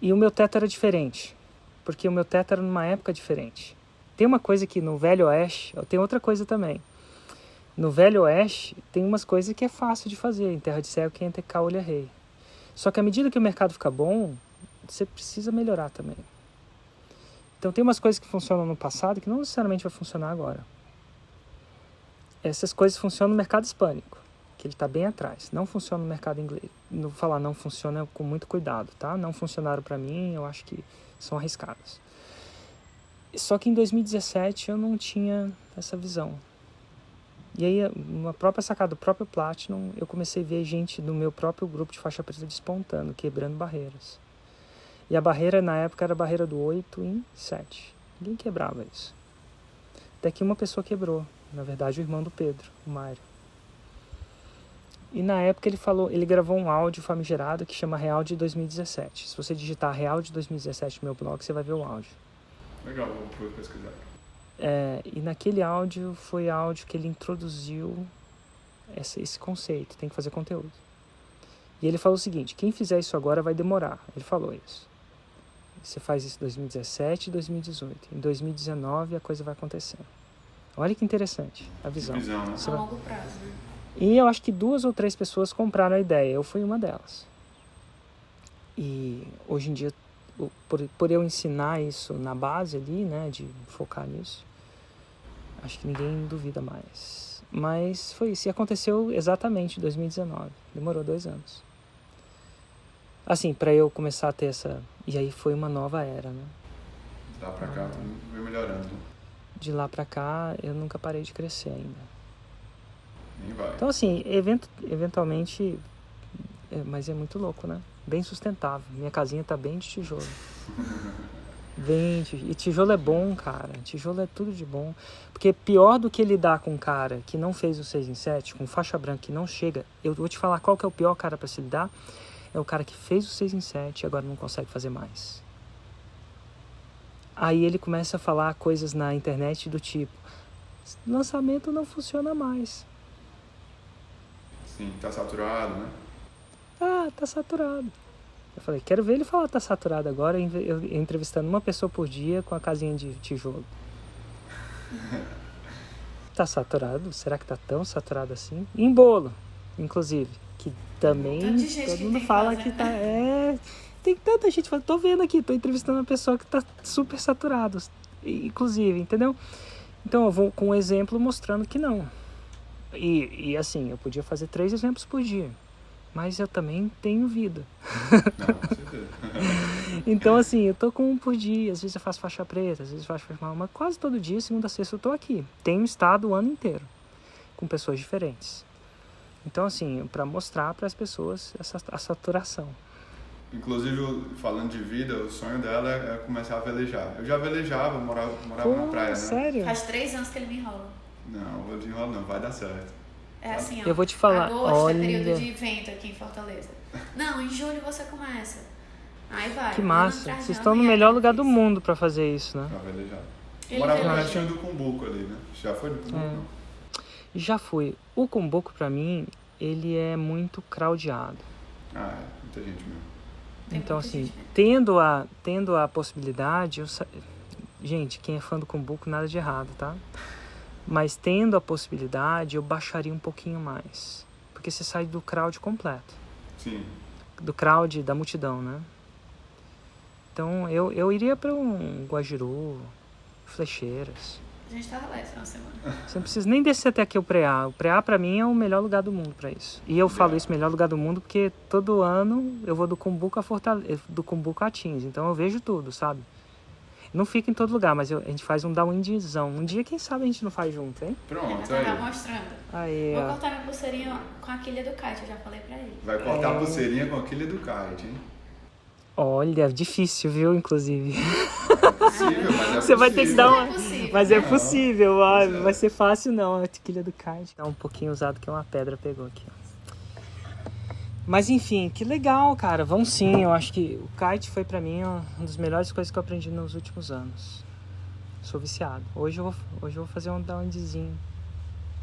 E o meu teto era diferente. Porque o meu teto era numa época diferente. Tem uma coisa que no Velho Oeste... Tem outra coisa também. No Velho Oeste tem umas coisas que é fácil de fazer. Em terra de cego quem tem caolho é rei. Só que à medida que o mercado fica bom, você precisa melhorar também. Então tem umas coisas que funcionam no passado que não necessariamente vai funcionar agora. Essas coisas funcionam no mercado hispânico, que ele está bem atrás. Não funciona no mercado inglês. Não vou falar não funciona com muito cuidado, tá? Não funcionaram para mim, eu acho que são arriscadas. Só que em 2017 eu não tinha essa visão. E aí, uma própria sacada do próprio Platinum, eu comecei a ver gente do meu próprio grupo de faixa preta despontando, quebrando barreiras. E a barreira na época era a barreira do 8 em 7. Ninguém quebrava isso. Até que uma pessoa quebrou. Na verdade, o irmão do Pedro, o Mário. E na época ele gravou um áudio famigerado que chama Real de 2017. Se você digitar Real de 2017 no meu blog, você vai ver o áudio. Legal, vou pesquisar. E naquele áudio foi áudio que ele introduziu esse conceito, tem que fazer conteúdo. E ele falou o seguinte, quem fizer isso agora vai demorar. Ele falou isso. Você faz isso em 2017 e 2018. Em 2019 a coisa vai acontecendo. Olha que interessante a visão. Né? A longo prazo, né? E eu acho que 2 ou 3 pessoas compraram a ideia. Eu fui uma delas. E hoje em dia por eu ensinar isso na base ali, né, de focar nisso, acho que ninguém duvida mais. Mas foi isso, e aconteceu exatamente em 2019, demorou 2 anos. Assim, para eu começar a ter essa... E aí foi uma nova era, né? De lá pra cá, tudo veio melhorando. De lá pra cá, eu nunca parei de crescer ainda. Nem vai. Então, assim, eventualmente... mas é muito louco, né? Bem sustentável. Minha casinha tá bem de tijolo. E tijolo é bom, cara. Tijolo é tudo de bom. Porque pior do que lidar com um cara que não fez o 6 em 7, com faixa branca que não chega... Eu vou te falar qual que é o pior cara pra se lidar. É o cara que fez o 6 em 7 e agora não consegue fazer mais. Aí ele começa a falar coisas na internet do tipo: lançamento não funciona mais. Sim, tá saturado, né? Ah, tá saturado. Eu falei, quero ver ele falar tá saturado agora, eu entrevistando uma pessoa por dia com a casinha de tijolo. Tá saturado? Será que tá tão saturado assim? Em bolo, inclusive, que também todo mundo fala que tá... Tem tanta gente falando, tô vendo aqui, tô entrevistando uma pessoa que tá super saturado, inclusive, entendeu? Então eu vou com um exemplo mostrando que não. E assim, eu podia fazer 3 exemplos por dia, mas eu também tenho vida. Não, com certeza. Então assim, eu tô com um por dia, às vezes eu faço faixa preta, às vezes eu faço faixa marrom, mas quase todo dia, segunda a sexta, eu tô aqui. Tenho estado o ano inteiro, com pessoas diferentes. Então assim, para mostrar para as pessoas a saturação. Inclusive, falando de vida, o sonho dela é começar a velejar. Eu já velejava, morava na praia, né? Sério? Faz 3 anos que ele me enrola. Não, vou desenrolar não, vai dar certo. É assim, ó. Eu vou te falar, agosto olha... é período de vento aqui em Fortaleza. Não, em julho você começa. Aí vai. Que massa. Vocês estão no melhor lugar do mundo pra fazer isso, né? Pra velejar. Ele Morava veleja. pertinho do Cumbuco ali, né? Já foi do Cumbuco, não? Já fui. O Cumbuco, pra mim, ele é muito crowdado. Ah, muita gente mesmo. Tem Então, muita assim, gente, né? tendo a possibilidade... Gente, quem é fã do Cumbuco, nada de errado, tá? Mas tendo a possibilidade, eu baixaria um pouquinho mais. Porque você sai do crowd completo. Sim. Do crowd, da multidão, né? Então, eu iria pra um Guajiru, Flecheiras. A gente tava lá essa uma semana. Você não precisa nem descer até aqui o Preá. O Preá, pra mim, é o melhor lugar do mundo pra isso. E eu falo isso, melhor lugar do mundo, porque todo ano eu vou do Cumbuco a Fortaleza, do Cumbuco a Tins. Então eu vejo tudo, sabe? Não fica em todo lugar, mas a gente faz um downwindzão. Um dia, quem sabe, a gente não faz junto, hein? Pronto, Vai aí. mostrando. Aí, Vou ó. cortar minha pulseirinha com a quilha do kite, eu já falei pra ele. Vai cortar a pulseirinha com aquele do kite, hein? Olha, difícil, viu, inclusive. É possível, mas é Você vai ter que dar uma... É possível. Mas é Não, possível, mas vai ser fácil não, a tequilha do kite. Tá um pouquinho usado que uma pedra pegou aqui, ó. Mas enfim, que legal, cara. Vão sim, eu acho que o kite foi pra mim uma das melhores coisas que eu aprendi nos últimos anos. Sou viciado. Hoje eu vou fazer um downwindzinho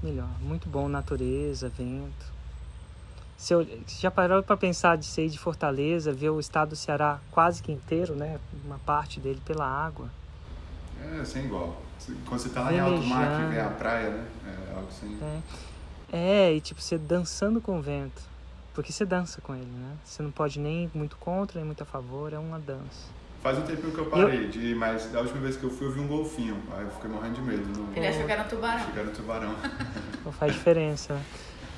melhor. Muito bom, natureza, vento. Você já parou pra pensar de sair de Fortaleza, ver o estado do Ceará quase que inteiro, né? Uma parte dele pela água. É, sem igual. Quando você tá lá em alto mar, que vem a praia, né? É algo sem... E tipo, você dançando com o vento. Porque você dança com ele, né? Você não pode nem ir muito contra, nem muito a favor, é uma dança. Faz um tempinho que eu parei de ir, mas da última vez que eu fui, eu vi um golfinho. Aí eu fiquei morrendo de medo. Ele achou que era um tubarão. Achei que era um tubarão. Não faz diferença.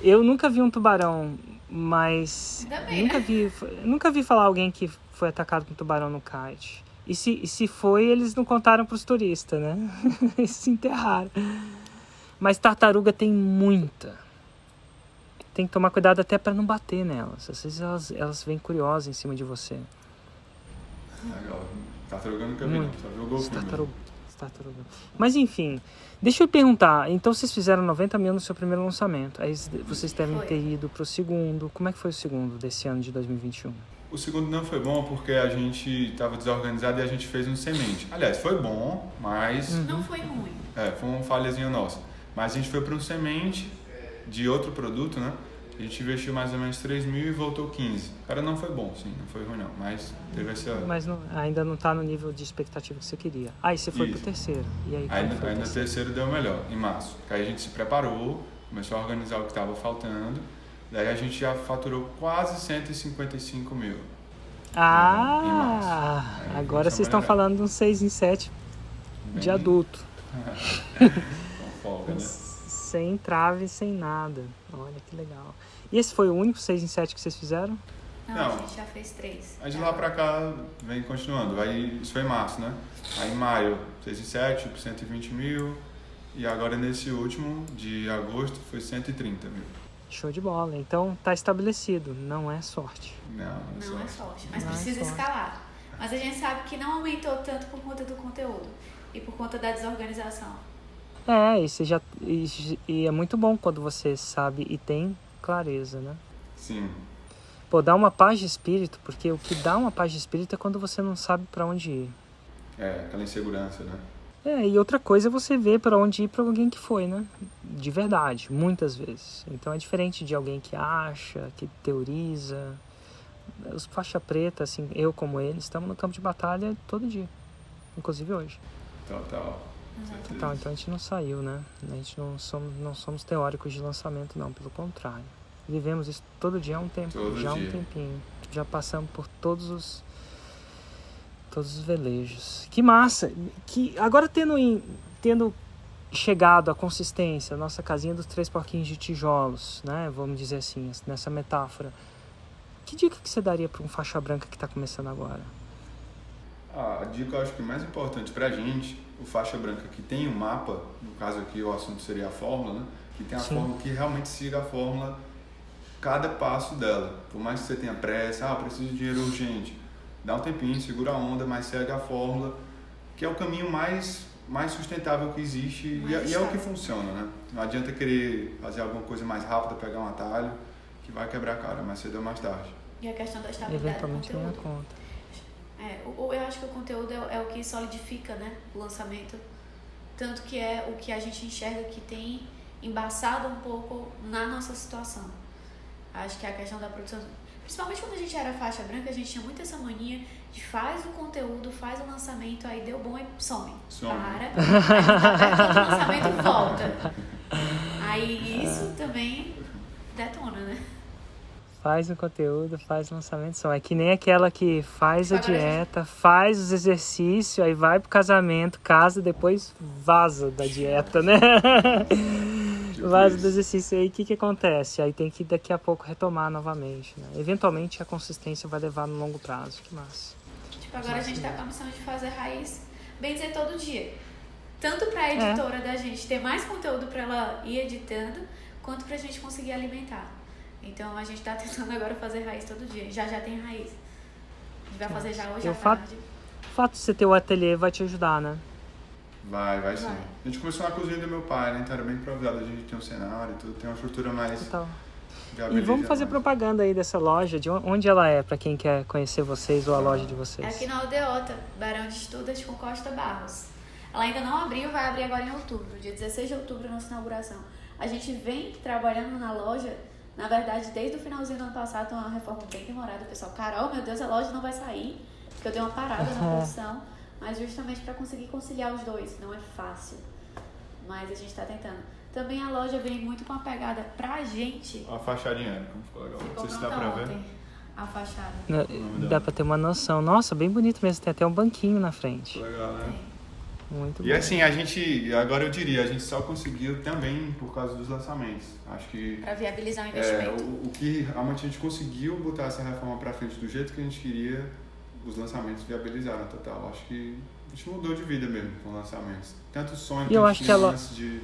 Eu nunca vi um tubarão, mas Ainda bem, nunca vi falar alguém que foi atacado por um tubarão no kite. E se foi, eles não contaram pros turistas, né? Eles se enterraram. Mas tartaruga tem muita. Tem que tomar cuidado até para não bater nelas. Às vezes elas vêm curiosas em cima de você. Legal. Tartaruga eu nunca vi, não. Só vi o golfinho mesmo. Tartaruga. Mas enfim, deixa eu perguntar. Então vocês fizeram 90 mil no seu primeiro lançamento. Aí vocês devem ter ido pro segundo. Como é que foi o segundo desse ano de 2021? O segundo não foi bom porque a gente estava desorganizado e a gente fez um semente. Aliás, foi bom, mas... Não foi ruim. foi uma falhazinha nossa. Mas a gente foi para um semente de outro produto, né? A gente investiu mais ou menos 3 mil e voltou 15. Cara, não foi bom, sim, não foi ruim não, mas teve essa... Mas ainda não tá no nível de expectativa que você queria. Aí você foi pro terceiro. E aí, Aí no terceiro deu melhor, em março. Aí a gente se preparou, começou a organizar o que estava faltando. Daí a gente já faturou quase 155 mil. em março. Agora vocês estão falando de um 6 em 7 de adulto. Com folga, né? Sem trave, sem nada. Olha que legal. E esse foi o único 6 em 7 que vocês fizeram? Não, a gente já fez 3. Aí de lá pra cá vem continuando. Aí, isso foi em março, né? Aí em maio, 6 em 7, 120 mil. E agora nesse último, de agosto, foi 130 mil. Show de bola. Então tá estabelecido, não é sorte. Não é sorte, mas Não é precisa sorte. escalar. Mas a gente sabe que não aumentou tanto por conta do conteúdo e por conta da desorganização. E é muito bom quando você sabe e tem clareza, né? Sim. Pô, dá uma paz de espírito, porque o que dá uma paz de espírito é quando você não sabe pra onde ir. Aquela insegurança, né? E outra coisa é você ver pra onde ir pra alguém que foi, né? De verdade, muitas vezes. Então é diferente de alguém que acha, que teoriza. Os faixa preta, assim, eu como eles, estamos no campo de batalha todo dia. Inclusive hoje. Total. Então a gente não saiu, né? A gente não somos teóricos de lançamento, não. Pelo contrário. Vivemos isso todo dia há um tempo. Há um tempinho. Já passamos por todos os velejos. Que massa! Agora tendo chegado à consistência, a nossa casinha dos 3 porquinhos de tijolos, né? Vamos dizer assim, nessa metáfora. Que dica que você daria para um faixa branca que está começando agora? A dica, eu acho que mais importante pra gente, o faixa branca que tem um mapa, no caso aqui o assunto seria a fórmula, né? Que tem a fórmula que realmente siga a fórmula, cada passo dela. Por mais que você tenha pressa, preciso de dinheiro urgente, dá um tempinho, segura a onda, mas segue a fórmula, que é o caminho mais sustentável que existe e é o que funciona, né? Não adianta querer fazer alguma coisa mais rápida, pegar um atalho, que vai quebrar a cara mais cedo ou mais tarde. E a questão da estabilidade Eventualmente do vem a conteúdo. conta. Eu acho que o conteúdo é o que solidifica, né, o lançamento. Tanto que é o que a gente enxerga que tem embaçado um pouco na nossa situação. Acho que a questão da produção... Principalmente quando a gente era faixa branca, a gente tinha muito essa mania de faz o conteúdo, faz o lançamento, aí deu bom e some. Para, aí tá perto do lançamento, volta. Aí isso também detona, né? Faz o conteúdo, faz o lançamento só. É que nem aquela que faz a dieta, faz os exercícios, aí vai pro casamento, casa, depois vaza da dieta, né? Vaza do exercício. Aí o que acontece? Aí tem que daqui a pouco retomar novamente, né? Eventualmente a consistência vai levar no longo prazo. Que massa. Tipo, agora a gente tá com a missão de fazer raiz, bem dizer, todo dia. Tanto pra editora da gente ter mais conteúdo pra ela ir editando, quanto pra gente conseguir alimentar. Então a gente tá tentando agora fazer raiz todo dia. Já tem raiz. A gente vai fazer já hoje à tarde. O fato de você ter o ateliê vai te ajudar, né? Vai sim. A gente começou na cozinha do meu pai, né? Então era bem improvisado. A gente tem um cenário e tudo, tem uma estrutura mais... E vamos fazer propaganda aí dessa loja, de onde ela é, pra quem quer conhecer vocês ou a loja de vocês. É aqui na Aldeota, Barão de Estudas com Costa Barros. Ela ainda não abriu, vai abrir agora em outubro, dia 16 de outubro, nossa inauguração. A gente vem trabalhando na loja, na verdade, desde o finalzinho do ano passado, uma reforma bem demorada. O pessoal, Carol, meu Deus, a loja não vai sair, porque eu dei uma parada na produção, mas justamente para conseguir conciliar os dois. Não é fácil, mas a gente está tentando. Também a loja vem muito com a pegada pra gente. A fachadinha, como ficou legal. Não sei se dá pra ver. A fachada. Dá pra ter uma noção. Nossa, bem bonito mesmo, tem até um banquinho na frente. Legal, né? Muito bom. E assim, a gente, agora eu diria, a gente só conseguiu também por causa dos lançamentos. Acho que... Pra viabilizar o investimento. O que realmente a gente conseguiu botar essa reforma pra frente do jeito que a gente queria, os lançamentos viabilizaram total. Acho que a gente mudou de vida mesmo com lançamentos. Tanto sonho, eu acho que antes de...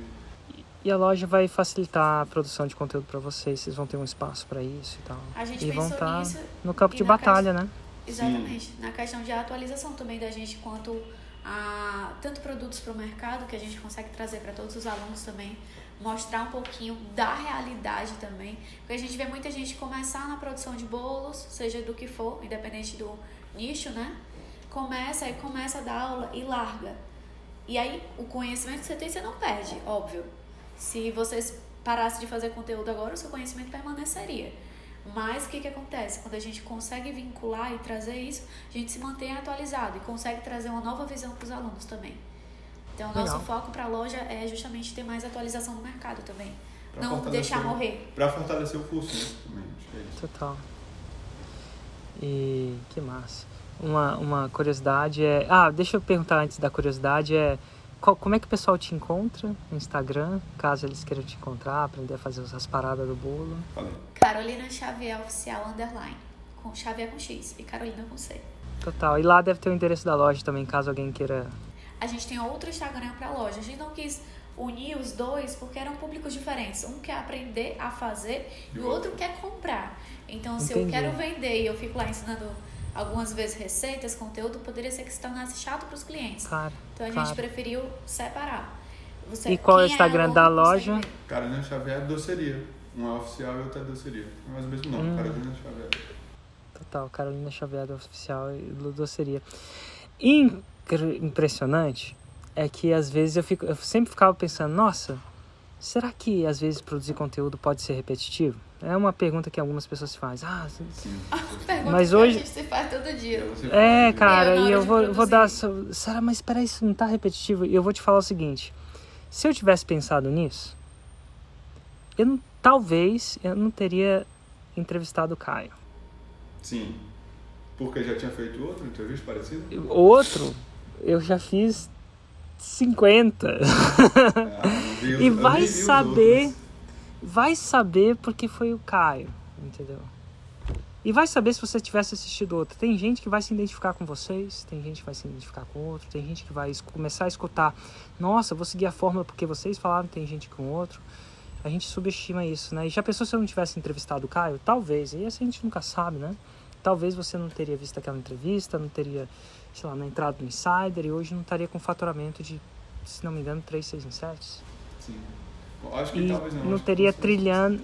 E a loja vai facilitar a produção de conteúdo para vocês vão ter um espaço para isso e tal. A gente e vão pensou estar nisso no campo de batalha, né? Exatamente. Sim. Na questão de atualização também da gente quanto a tanto produtos para o mercado, que a gente consegue trazer para todos os alunos também, mostrar um pouquinho da realidade também. Porque a gente vê muita gente começar na produção de bolos, seja do que for, independente do nicho, né? Começa a dar aula e larga. E aí o conhecimento que você tem, você não perde, óbvio. Se vocês parassem de fazer conteúdo agora, o seu conhecimento permaneceria. Mas o que acontece? Quando a gente consegue vincular e trazer isso, a gente se mantém atualizado e consegue trazer uma nova visão para os alunos também. Então, o nosso foco para a loja é justamente ter mais atualização no mercado também. Não deixar morrer. Para fortalecer o curso, né? Também, acho que é isso. Total. E que massa. Uma curiosidade é... deixa eu perguntar antes da curiosidade, como é que o pessoal te encontra no Instagram, caso eles queiram te encontrar, aprender a fazer as paradas do bolo? Carolina Xavier Oficial _ com Xavier com X e Carolina com C. Total. E lá deve ter o endereço da loja também, caso alguém queira... A gente tem outro Instagram pra loja. A gente não quis unir os dois porque eram públicos diferentes. Um quer aprender a fazer e o outro quer comprar. Então, se eu quero vender e eu fico lá ensinando algumas vezes receitas, conteúdo, poderia ser que se tornasse chato para os clientes. Claro, então, a gente preferiu separar. E qual é o Instagram da loja? Carolina Xavier Doceria. Um é oficial e outro é doceria. É mais o mesmo nome, Carolina Xavier. Total, Carolina Xavier Oficial e doceria. Impressionante é que às vezes eu sempre ficava pensando, nossa, será que às vezes produzir conteúdo pode ser repetitivo? É uma pergunta que algumas pessoas se fazem. Sim. Mas hoje a gente se faz todo dia. Cara, e eu vou dar... Será, mas espera, isso não tá repetitivo? E eu vou te falar o seguinte, se eu tivesse pensado nisso, talvez eu não teria entrevistado o Caio. Sim, porque já tinha feito outro entrevista parecido? Outro? Eu já fiz 50. E vai saber porque foi o Caio, entendeu? E vai saber se você tivesse assistido outro. Tem gente que vai se identificar com vocês, tem gente que vai se identificar com outro, tem gente que vai começar a escutar, nossa, vou seguir a fórmula porque vocês falaram, tem gente com outro. A gente subestima isso, né? E já pensou se eu não tivesse entrevistado o Caio? Talvez, e assim a gente nunca sabe, né? Talvez você não teria visto aquela entrevista, não teria, sei lá, não entrado no Insider e hoje não estaria com faturamento de, se não me engano, 3, 6 inserts. Sim. Acho que talvez não teria trilhando,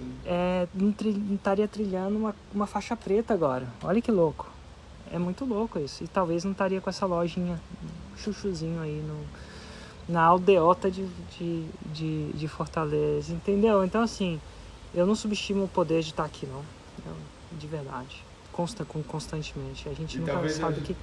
não estaria trilhando uma faixa preta agora. Olha que louco. É muito louco isso. E talvez não estaria com essa lojinha, chuchuzinho aí na aldeota de Fortaleza, entendeu? Então assim, eu não subestimo o poder de estar aqui, não. De verdade. Constantemente. A gente nunca sabe o que...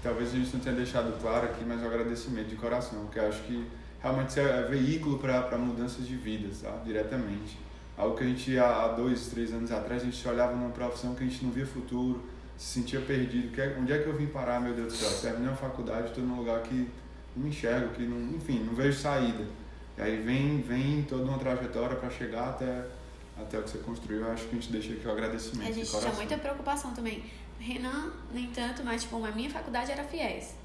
Talvez a gente não tenha deixado claro aqui, mas um agradecimento de coração, porque eu acho que realmente isso é veículo para mudanças de vidas, tá? Diretamente. Algo que a gente, há 2, 3 anos atrás, a gente olhava numa profissão que a gente não via futuro, se sentia perdido. Onde é que eu vim parar, meu Deus do céu? Terminei a faculdade, estou num lugar que não me enxergo, que não, enfim, não vejo saída. E aí vem toda uma trajetória para chegar até o que você construiu. Eu acho que a gente deixa aqui o agradecimento. A gente tinha muita preocupação também. Renan, nem tanto, mas tipo, a minha faculdade era FIES.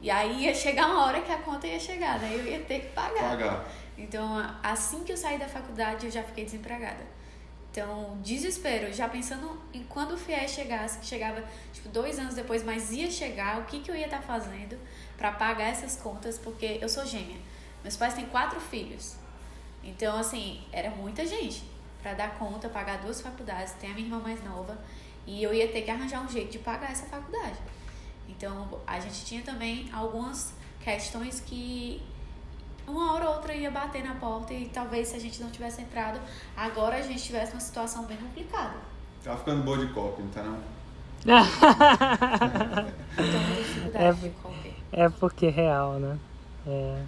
E aí ia chegar uma hora que a conta ia chegar, daí eu ia ter que pagar. Então, assim que eu saí da faculdade, eu já fiquei desempregada. Então, desespero, já pensando em quando o FIES chegasse, que chegava tipo 2 anos depois, mas ia chegar, o que eu ia estar fazendo para pagar essas contas, porque eu sou gêmea. Meus pais têm 4 filhos. Então, assim, era muita gente para dar conta, pagar 2 faculdades, tem a minha irmã mais nova, e eu ia ter que arranjar um jeito de pagar essa faculdade. Então, a gente tinha também algumas questões que uma hora ou outra ia bater na porta e talvez se a gente não tivesse entrado, agora a gente tivesse uma situação bem complicada. Tá ficando boa de copy, não tá não? É porque é real, né?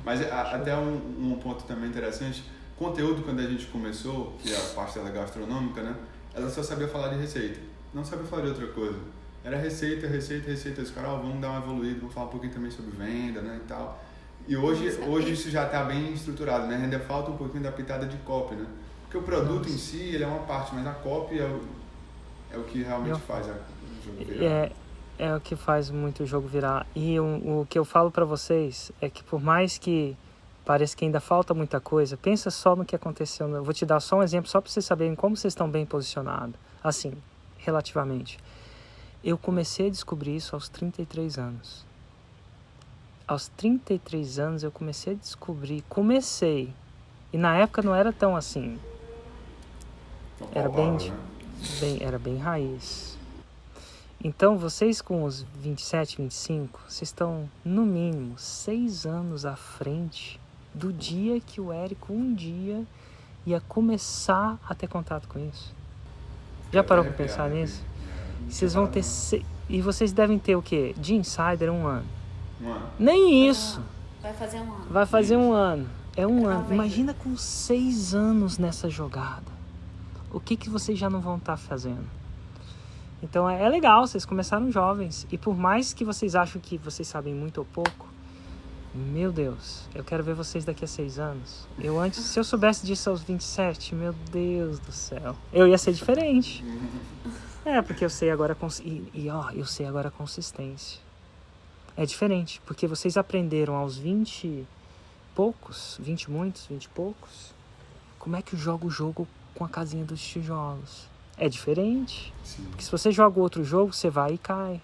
Mas até um ponto também interessante, conteúdo quando a gente começou, que é a parte da gastronômica, né? Ela só sabia falar de receita, não sabia falar de outra coisa. Era receita. Os caras, vamos dar uma evoluída, vamos falar um pouquinho também sobre venda, né, e tal. E hoje isso já está bem estruturado, né? Ainda falta um pouquinho da pitada de copy, né? Porque o produto em si, ele é uma parte, mas a copy é o que realmente faz o jogo virar. É o que faz muito o jogo virar. E o que eu falo para vocês é que por mais que pareça que ainda falta muita coisa, pensa só no que aconteceu. Eu vou te dar só um exemplo, só para vocês saberem como vocês estão bem posicionados. Assim, relativamente. Eu comecei a descobrir isso aos 33 anos. Aos 33 anos eu comecei a descobrir. E na época não era tão assim. Era bem raiz. Então vocês com os 27, 25, vocês estão no mínimo 6 anos à frente do dia que o Érico um dia ia começar a ter contato com isso. Já parou para pensar nisso? Vocês vão ter... E vocês devem ter o quê? De Insider 1 ano. Nem isso. Vai fazer 1 ano. Vai fazer 1 ano. É 1 ano. Imagina com 6 anos nessa jogada. O que vocês já não vão estar fazendo? Então é legal, vocês começaram jovens. E por mais que vocês acham que vocês sabem muito ou pouco, meu Deus, eu quero ver vocês daqui a 6 anos. Se eu soubesse disso aos 27, meu Deus do céu, eu ia ser diferente. Porque eu sei agora eu sei agora a consistência. É diferente, porque vocês aprenderam aos 20 e poucos, 20 e muitos, 20 e poucos, como é que eu jogo o jogo com a casinha dos tijolos. É diferente. Sim. Porque se você joga outro jogo, você vai e cai.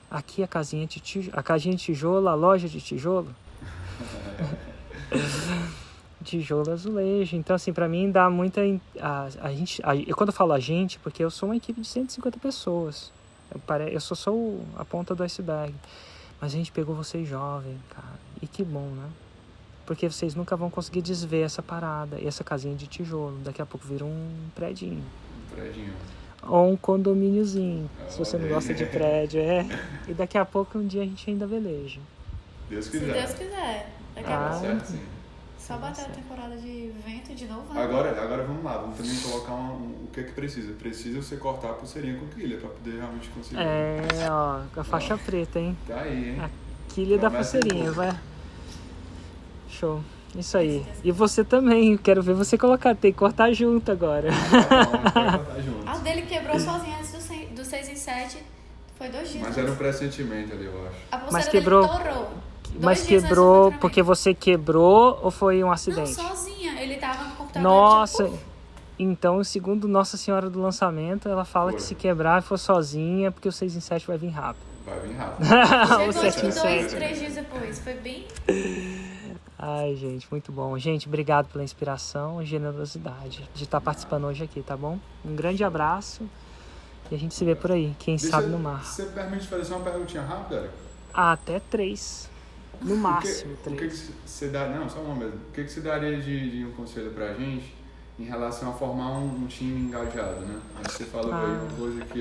Aqui a casinha de tijolo, a loja de tijolo. Tijolo azulejo. Então, assim, pra mim dá muita... Eu quando eu falo a gente, porque eu sou uma equipe de 150 pessoas. Eu sou a ponta do iceberg. Mas a gente pegou vocês jovens, cara. E que bom, né? Porque vocês nunca vão conseguir desver essa parada. E essa casinha de tijolo. Daqui a pouco vira um predinho. Ou um condomíniozinho. Se você não gosta de prédio, E daqui a pouco um dia a gente ainda veleja. Deus quiser. Se Deus quiser. Daqui a pouco. Certo, sim. Só bater a temporada de vento de novo. Agora vamos lá, vamos também colocar o que é que precisa. Precisa você cortar a pulseirinha com quilha pra poder realmente conseguir. Com a faixa preta, hein? Tá aí, hein? A quilha da pulseirinha, vai. Show. Isso aí. E você também, quero ver você colocar, tem que cortar junto agora. Cortar junto. A dele quebrou sozinha antes do 6 em 7. Foi 2 dias. Mas era um pressentimento ali, eu acho. A pulseira Mas quebrou. dele torrou. Mas quebrou porque você quebrou ou foi um Não, acidente? sozinha. Ele tava no computador. Nossa, Tipo, então segundo Nossa Senhora do Lançamento, ela fala que se quebrar e for sozinha, porque o 6 em 7 vai vir rápido. Vai vir rápido. O 7 em 7. 3 dias depois. Foi bem... Ai, gente, muito bom. Gente, obrigado pela inspiração e generosidade de estar participando hoje aqui, tá bom? Um grande abraço e a gente se vê por aí, quem sabe no mar. Você permite fazer só uma perguntinha rápida, Eric? Até 3. No máximo, 3. O que você dá? Não, só uma mesmo. O que você daria de um conselho pra gente em relação a formar um time engajado, né? Você falou aí uma coisa que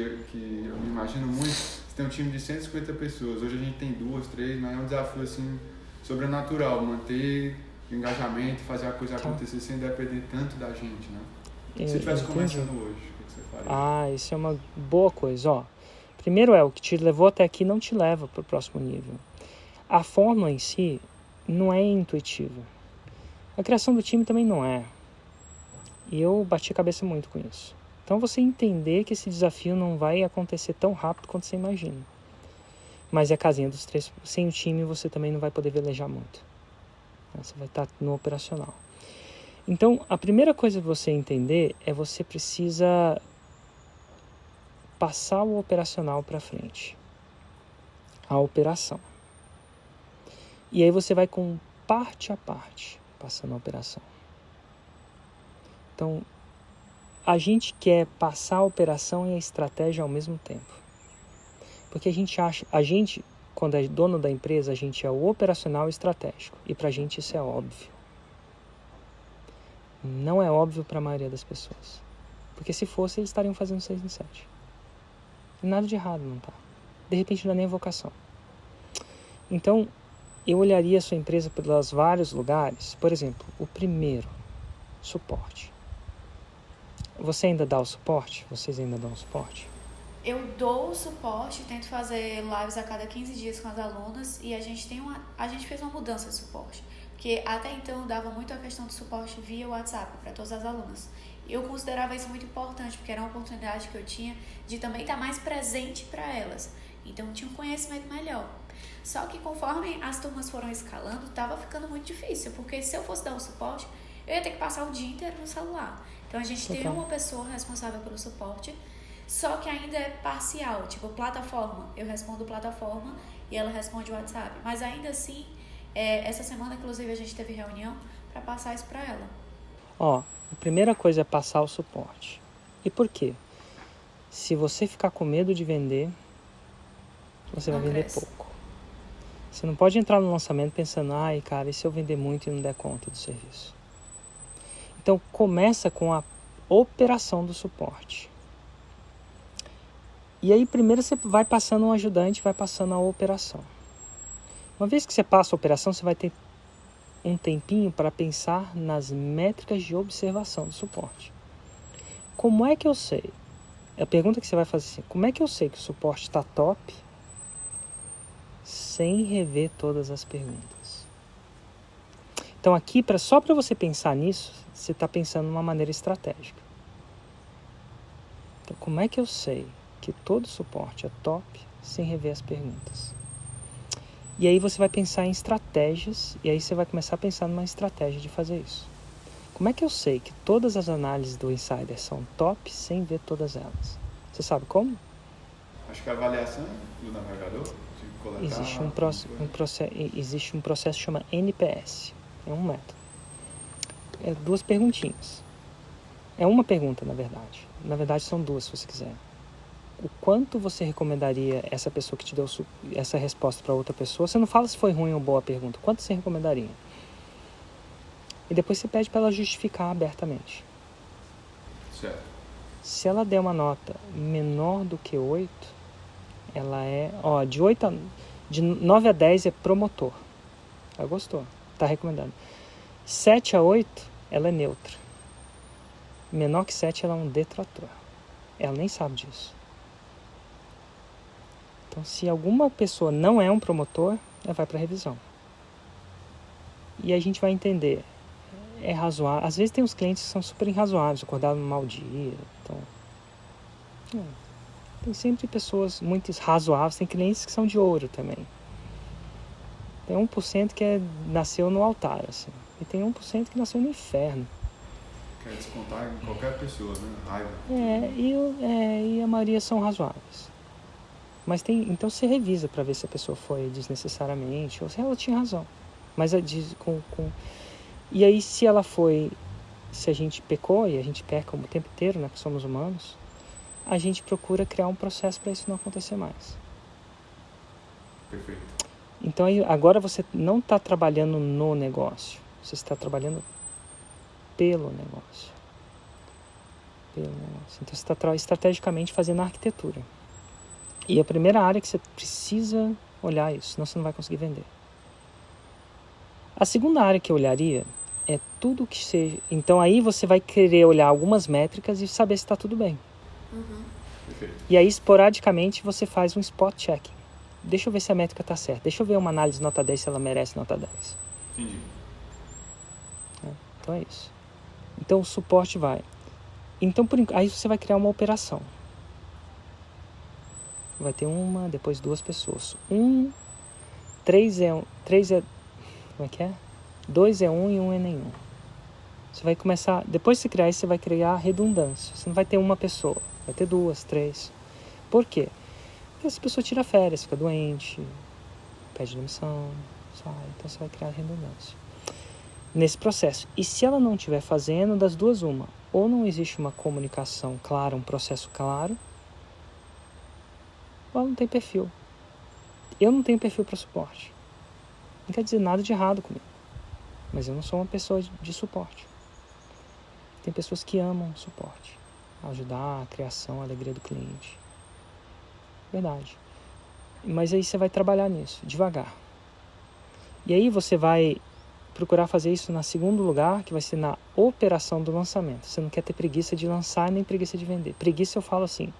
eu me imagino muito. Você tem um time de 150 pessoas. Hoje a gente tem 2, 3, mas é um desafio assim sobrenatural, manter o engajamento, fazer a coisa acontecer sem depender tanto da gente, né? Se você estivesse começando hoje, o que você faria? Isso é uma boa coisa, ó. Primeiro o que te levou até aqui não te leva para o próximo nível. A fórmula em si não é intuitiva. A criação do time também não é. E eu bati a cabeça muito com isso. Então você entender que esse desafio não vai acontecer tão rápido quanto você imagina. Mas é a casinha dos 3. Sem o time você também não vai poder velejar muito. Você vai estar no operacional. Então a primeira coisa que você entender é você precisa passar o operacional para frente. A operação. E aí você vai com parte a parte passando a operação. Então, a gente quer passar a operação e a estratégia ao mesmo tempo. Porque a gente, quando é dono da empresa, a gente é o operacional e estratégico. E pra gente isso é óbvio. Não é óbvio para a maioria das pessoas. Porque se fosse, eles estariam fazendo 6 em 7. E nada de errado, não tá? De repente não é nem a vocação. Então, eu olharia a sua empresa pelos vários lugares. Por exemplo, o primeiro, suporte. Você ainda dá o suporte? Vocês ainda dão o suporte? Eu dou o suporte, tento fazer lives a cada 15 dias com as alunas e a gente fez uma mudança de suporte. Porque até então eu dava muito a questão do suporte via WhatsApp para todas as alunas. Eu considerava isso muito importante, porque era uma oportunidade que eu tinha de também estar mais presente para elas. Então eu tinha um conhecimento melhor. Só que conforme as turmas foram escalando, estava ficando muito difícil, porque se eu fosse dar o suporte, eu ia ter que passar o dia inteiro no celular. Então a gente tem uma pessoa responsável pelo suporte, só que ainda é parcial, tipo plataforma. Eu respondo plataforma e ela responde o WhatsApp. Mas ainda assim, essa semana inclusive a gente teve reunião para passar isso para ela. A primeira coisa é passar o suporte. E por quê? Se você ficar com medo de vender, você vai vender pouco. Você não pode entrar no lançamento pensando, cara, e se eu vender muito e não der conta do serviço? Então, começa com a operação do suporte. E aí, primeiro você vai passando um ajudante, vai passando a operação. Uma vez que você passa a operação, você vai ter um tempinho para pensar nas métricas de observação do suporte. Como é que eu sei A pergunta que você vai fazer assim, como é que eu sei que o suporte está top sem rever todas as perguntas? Então aqui, só para você pensar nisso, você está pensando de uma maneira estratégica. Então como é que eu sei que todo suporte é top sem rever as perguntas? E aí você vai pensar em estratégias, e aí você vai começar a pensar numa estratégia de fazer isso. Como é que eu sei que todas as análises do Insider são top sem ver todas elas? Você sabe como? Acho que a avaliação do navegador, de coletar... Existe um processo que chama NPS. É um método. É 2 perguntinhas. É uma pergunta, na verdade. Na verdade, são 2, se você quiser. O quanto você recomendaria essa pessoa que te deu essa resposta para outra pessoa? Você não fala se foi ruim ou boa a pergunta. Quanto você recomendaria? E depois você pede para ela justificar abertamente. Certo. Se ela der uma nota menor do que 8, ela é... de 9 a 10 é promotor. Ela gostou. Está recomendando. 7 a 8, ela é neutra. Menor que 7, ela é um detrator. Ela nem sabe disso. Então, se alguma pessoa não é um promotor, ela vai para revisão. E a gente vai entender. É razoável. Às vezes tem uns clientes que são super irrazoáveis, acordaram no mau dia. Então, tem sempre pessoas muito razoáveis. Tem clientes que são de ouro também. Tem 1% que nasceu no altar, assim. E tem 1% que nasceu no inferno. Quer descontar em qualquer pessoa, né? Raiva. E a maioria são razoáveis. Mas então você revisa para ver se a pessoa foi desnecessariamente ou se ela tinha razão. Mas e aí se a gente pecou, e a gente peca o tempo inteiro, né, que somos humanos, a gente procura criar um processo para isso não acontecer mais. Perfeito. Então agora você não está trabalhando no negócio, você está trabalhando pelo negócio. Então você está estrategicamente fazendo a arquitetura. E a primeira área que você precisa olhar isso, senão você não vai conseguir vender. A segunda área que eu olharia é tudo que seja... Então aí você vai querer olhar algumas métricas e saber se está tudo bem. Perfeito. E aí esporadicamente você faz um spot checking. Deixa eu ver se a métrica está certa. Deixa eu ver uma análise nota 10 se ela merece nota 10. Entendi. Então é isso. Então o suporte vai. Então aí você vai criar uma operação. Vai ter depois 2 pessoas. 3 é... Como é que é? 2 é 1 e 1 é nenhum. Você vai começar... Depois de você criar isso, você vai criar redundância. Você não vai ter uma pessoa. Vai ter 2, 3. Por quê? Porque essa pessoa tira férias, fica doente, pede demissão, sai. Então você vai criar redundância nesse processo. E se ela não estiver fazendo, das 2, uma. Ou não existe uma comunicação clara, um processo claro, ou ela não tem perfil. Eu não tenho perfil para suporte. Não quer dizer nada de errado comigo. Mas eu não sou uma pessoa de suporte. Tem pessoas que amam suporte. Ajudar a criação, a alegria do cliente. Verdade. Mas aí você vai trabalhar nisso, devagar. E aí você vai procurar fazer isso no segundo lugar, que vai ser na operação do lançamento. Você não quer ter preguiça de lançar nem preguiça de vender. Preguiça eu falo assim.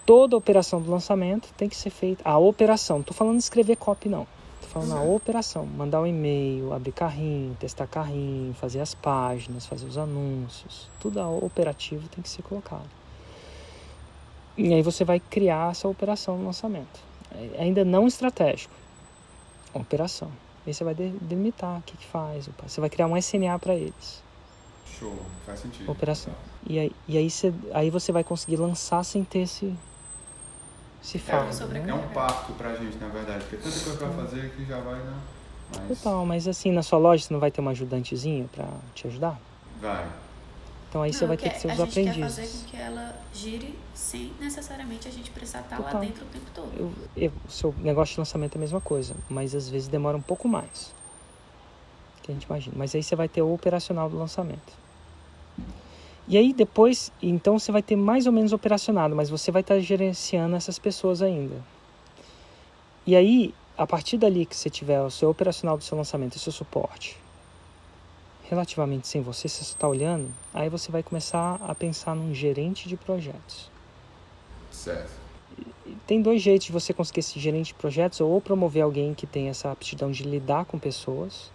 Toda operação do lançamento tem que ser feita... A operação, não estou falando de escrever copy não. Estou falando na operação. Mandar um e-mail, abrir carrinho, testar carrinho, fazer as páginas, fazer os anúncios. Tudo operativo tem que ser colocado. E aí você vai criar essa operação no lançamento. Ainda não estratégico. Operação. Aí você vai delimitar o que faz. Você vai criar um SNA para eles. Show, faz sentido. Operação. E aí você vai conseguir lançar sem ter esse fardo. É um parto pra gente, na verdade. Porque tanta coisa pra fazer que já vai, né? Total, mas assim, na sua loja você não vai ter uma ajudantezinha pra te ajudar? Vai. Então aí você vai ter que ser os aprendizes. A gente quer fazer com que ela gire sem necessariamente a gente precisar estar lá dentro o tempo todo. O seu negócio de lançamento é a mesma coisa, mas às vezes demora um pouco mais que a gente imagina. Mas aí você vai ter o operacional do lançamento. E aí depois, então você vai ter mais ou menos operacionado, mas você vai estar gerenciando essas pessoas ainda. E aí, a partir dali que você tiver o seu operacional do seu lançamento e o seu suporte, relativamente sem você só está olhando, aí você vai começar a pensar num gerente de projetos. Certo. Tem 2 jeitos de você conseguir esse gerente de projetos, ou promover alguém que tem essa aptidão de lidar com pessoas.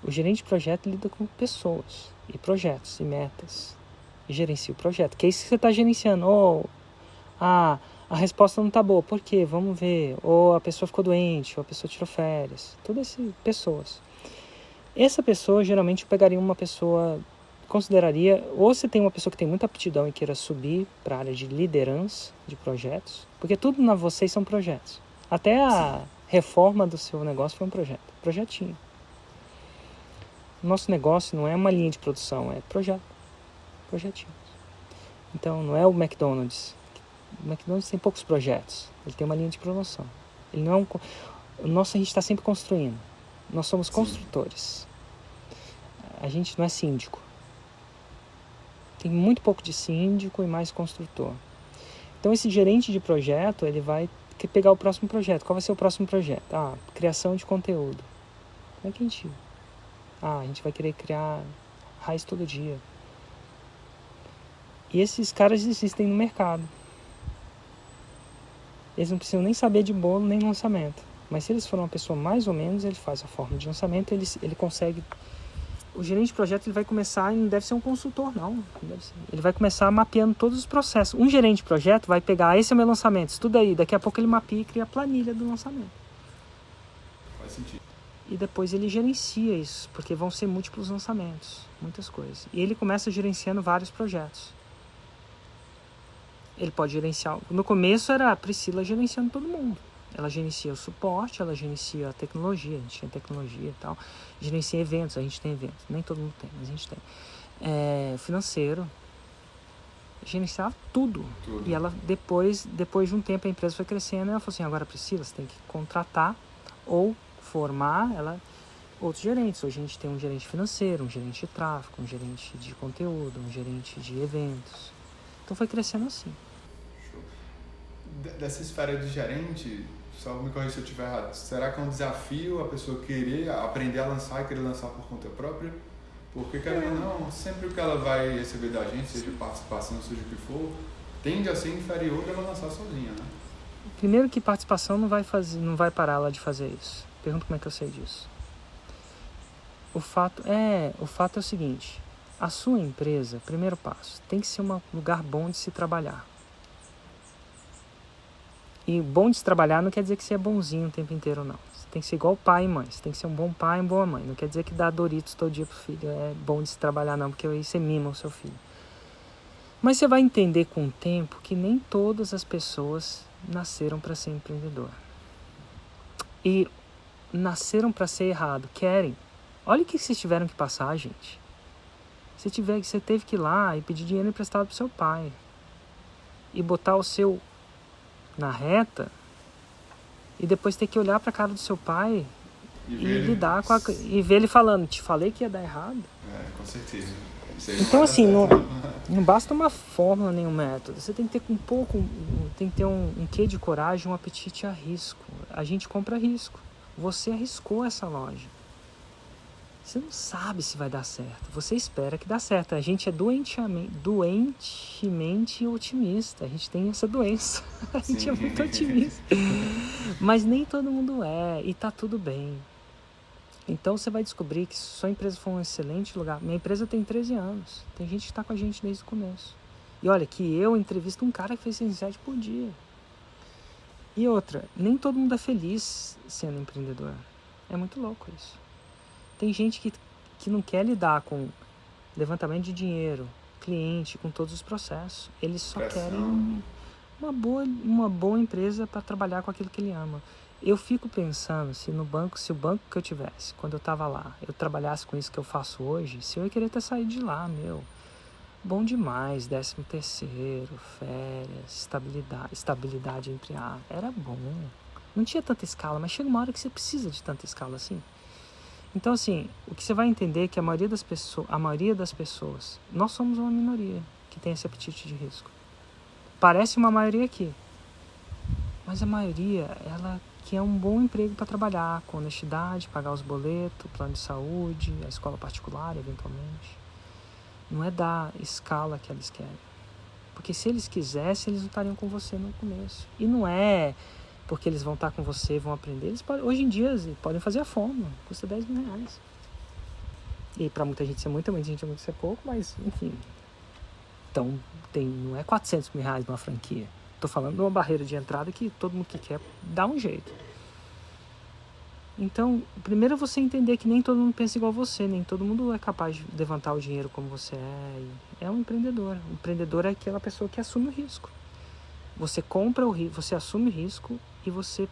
O gerente de projeto lida com pessoas, e projetos, e metas, e gerencia o projeto, que é isso que você está gerenciando. Ou, a resposta não está boa, por quê? Vamos ver. Ou a pessoa ficou doente, ou a pessoa tirou férias. Tudo isso, pessoas. Essa pessoa, geralmente, eu pegaria uma pessoa, consideraria, ou você tem uma pessoa que tem muita aptidão e queira subir para a área de liderança de projetos, porque tudo na vocês são projetos. Até a reforma do seu negócio foi um projeto, projetinho. Nosso negócio não é uma linha de produção, é projetinhos. Então, não é o McDonald's. O McDonald's tem poucos projetos, ele tem uma linha de produção. Ele não é a gente está sempre construindo. Nós somos construtores. A gente não é síndico. Tem muito pouco de síndico e mais construtor. Então esse gerente de projeto, ele vai pegar o próximo projeto. Qual vai ser o próximo projeto? Criação de conteúdo. Como é que a gente... a gente vai querer criar raiz todo dia. E esses caras existem no mercado. Eles não precisam nem saber de bolo nem lançamento. Mas se eles forem uma pessoa mais ou menos, ele faz a forma de lançamento, ele consegue... O gerente de projeto, ele vai começar, e não deve ser um consultor, não. Ele vai começar mapeando todos os processos. Um gerente de projeto vai pegar, esse é o meu lançamento, estuda aí, daqui a pouco ele mapeia e cria a planilha do lançamento. Faz sentido. E depois ele gerencia isso, porque vão ser múltiplos lançamentos, muitas coisas. E ele começa gerenciando vários projetos. Ele pode gerenciar... No começo era a Priscila gerenciando todo mundo. Ela gerencia o suporte, ela gerencia a tecnologia, a gente tem tecnologia e tal. Gerencia eventos, a gente tem eventos. Nem todo mundo tem, mas a gente tem. Financeiro. Gerenciava tudo. E ela, depois de um tempo, a empresa foi crescendo, ela falou assim, agora Priscila, você tem que contratar ou formar outros gerentes. Hoje a gente tem um gerente financeiro, um gerente de tráfego, um gerente de conteúdo, um gerente de eventos. Então foi crescendo assim. Show. Dessa esfera de gerente, só me corrija se eu estiver errado, será que é um desafio a pessoa querer aprender a lançar e querer lançar por conta própria? Porque, querendo ou não, sempre o que ela vai receber da gente, seja participação, seja o que for, tende a ser inferior dela lançar sozinha, né? Primeiro que participação não vai parar ela de fazer isso. Pergunta como é que eu sei disso. O fato é o seguinte, a sua empresa, primeiro passo, tem que ser um lugar bom de se trabalhar. E bom de se trabalhar não quer dizer que você é bonzinho o tempo inteiro, não. Você tem que ser igual pai e mãe. Você tem que ser um bom pai e uma boa mãe. Não quer dizer que dar Doritos todo dia pro filho é bom de se trabalhar, não, porque aí você mima o seu filho. Mas você vai entender com o tempo que nem todas as pessoas nasceram para ser empreendedor. E nasceram para ser errado, querem. Olha o que vocês tiveram que passar, gente. Você teve que ir lá e pedir dinheiro emprestado pro seu pai. E botar o seu na reta. E depois ter que olhar pra cara do seu pai e lidar com e ver ele falando, te falei que ia dar errado. Com certeza. Então assim, não basta uma fórmula nem um método. Você tem que ter tem que ter um quê de coragem, um apetite a risco. A gente compra risco. Você arriscou essa loja. Você não sabe se vai dar certo. Você espera que dá certo. A gente é doentemente otimista. A gente tem essa doença. A gente é muito otimista. Mas nem todo mundo é. E tá tudo bem. Então você vai descobrir que se sua empresa for um excelente lugar... Minha empresa tem 13 anos. Tem gente que está com a gente desde o começo. E olha, que eu entrevisto um cara que fez 107 por dia. E outra, nem todo mundo é feliz sendo empreendedor. É muito louco isso. Tem gente que não quer lidar com levantamento de dinheiro, cliente, com todos os processos. Eles só querem uma boa empresa para trabalhar com aquilo que ele ama. Eu fico pensando se o banco que eu tivesse, quando eu estava lá, eu trabalhasse com isso que eu faço hoje, se eu ia querer ter saído de lá, bom demais, 13º, férias, estabilidade entre era bom. Não tinha tanta escala, mas chega uma hora que você precisa de tanta escala assim. Então, assim, o que você vai entender é que a maioria das pessoas, nós somos uma minoria que tem esse apetite de risco. Parece uma maioria aqui, mas a maioria, ela que é um bom emprego para trabalhar, com honestidade, pagar os boletos, plano de saúde, a escola particular, eventualmente. Não é da escala que eles querem. Porque se eles quisessem, eles não estariam com você no começo. E não é porque eles vão estar com você, vão aprender. Eles podem, hoje em dia, eles podem fazer a fórmula, custa R$10.000. E para muita gente isso é muita gente isso é pouco, mas enfim. Então, não é R$400.000 numa franquia. Estou falando de uma barreira de entrada que todo mundo que quer dá um jeito. Então, primeiro você entender que nem todo mundo pensa igual você, nem todo mundo é capaz de levantar o dinheiro como você é. É um empreendedor. O empreendedor é aquela pessoa que assume o risco. Você compra o risco, você assume o risco e você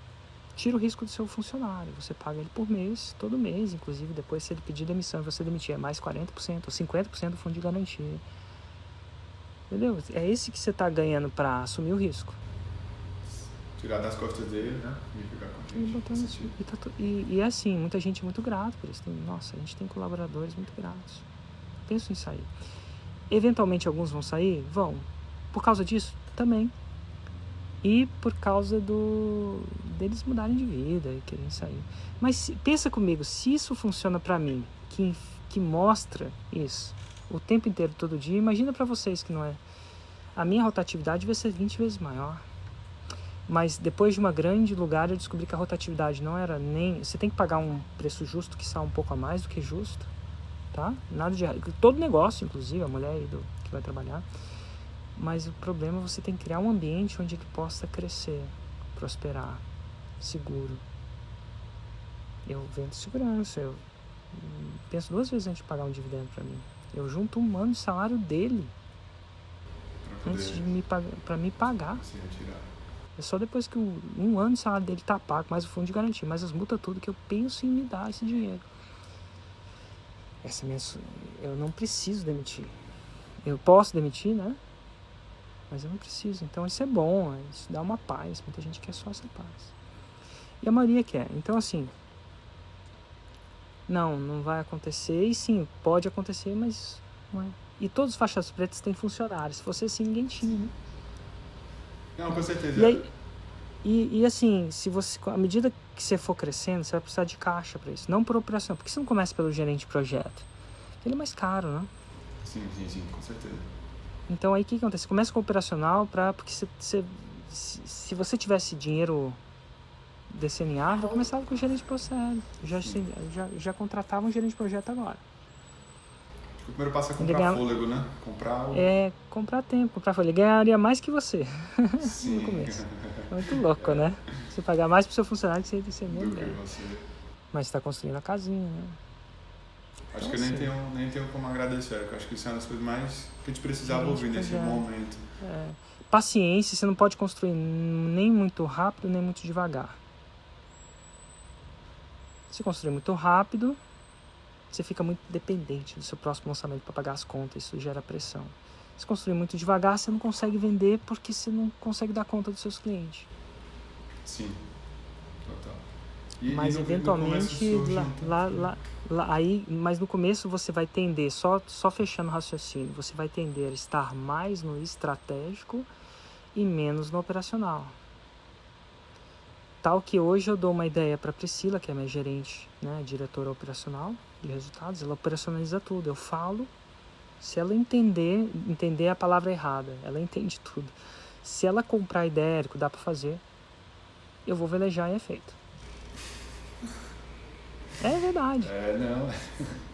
tira o risco do seu funcionário. Você paga ele por mês, todo mês, inclusive depois se ele pedir demissão e você demitir, é mais 40% ou 50% do fundo de garantia. Entendeu? É esse que você está ganhando para assumir o risco. Tirar das costas dele, né? E ficar contente. E assim, muita gente é muito grata por isso. Nossa, a gente tem colaboradores muito gratos. Penso em sair. Eventualmente alguns vão sair? Vão. Por causa disso? Também. E por causa deles mudarem de vida e querem sair. Mas pensa comigo, se isso funciona para mim, que mostra isso o tempo inteiro, todo dia, imagina para vocês que não é. A minha rotatividade vai ser 20 vezes maior. Mas depois de uma grande lugar eu descobri que a rotatividade não era nem... Você tem que pagar um preço justo que sai um pouco a mais do que justo, tá? Nada de... Todo negócio, inclusive, a mulher aí que vai trabalhar. Mas o problema é você tem que criar um ambiente onde ele possa crescer, prosperar, seguro. Eu vendo segurança, eu penso 2 vezes antes de pagar um dividendo para mim. Eu junto 1 ano de salário dele antes de me pagar. Se retirar. É só depois que 1 ano de salário dele tá pago, mais o fundo de garantia, mais as multas, tudo, que eu penso em me dar esse dinheiro. Eu não preciso demitir. Eu posso demitir, né? Mas eu não preciso. Então isso é bom, isso dá uma paz. Muita gente quer só essa paz. E a maioria quer. Então assim, não vai acontecer. E sim, pode acontecer, mas não é. E todos os faixas pretas têm funcionários. Se fosse assim, ninguém tinha, né? Não, com certeza. E aí, e assim, se você, à medida que você for crescendo, você vai precisar de caixa para isso. Não por operação. Por que você não começa pelo gerente de projeto? Ele é mais caro, né? Sim, com certeza. Então aí o que acontece? Você começa com o operacional porque se você tivesse dinheiro descendo em árvore, eu começava com o gerente de processo. Já contratava um gerente de projeto agora. O primeiro passo é comprar fôlego, né? Comprar tempo, comprar fôlego. Ele ganharia mais que você Sim. no começo. Muito louco, né? Você pagar mais pro seu funcionário que você mesmo ganha. Mas você está construindo a casinha, né? Acho que eu nem tenho como agradecer. Eu acho que isso é uma das coisas mais que a gente precisava ouvir nesse momento. Paciência, você não pode construir nem muito rápido, nem muito devagar. Se construir muito rápido, você fica muito dependente do seu próximo lançamento para pagar as contas, isso gera pressão. Se construir muito devagar, você não consegue vender porque você não consegue dar conta dos seus clientes. Sim, total. Mas eventualmente, mas no começo você vai tender, só fechando o raciocínio, você vai tender a estar mais no estratégico e menos no operacional. Tal que hoje eu dou uma ideia para a Priscila, que é minha gerente, né, diretora operacional de resultados, ela operacionaliza tudo. Eu falo, se ela entender a palavra errada, ela entende tudo. Se ela comprar a ideia, Érico, dá para fazer, eu vou velejar e é feito. É verdade. Não.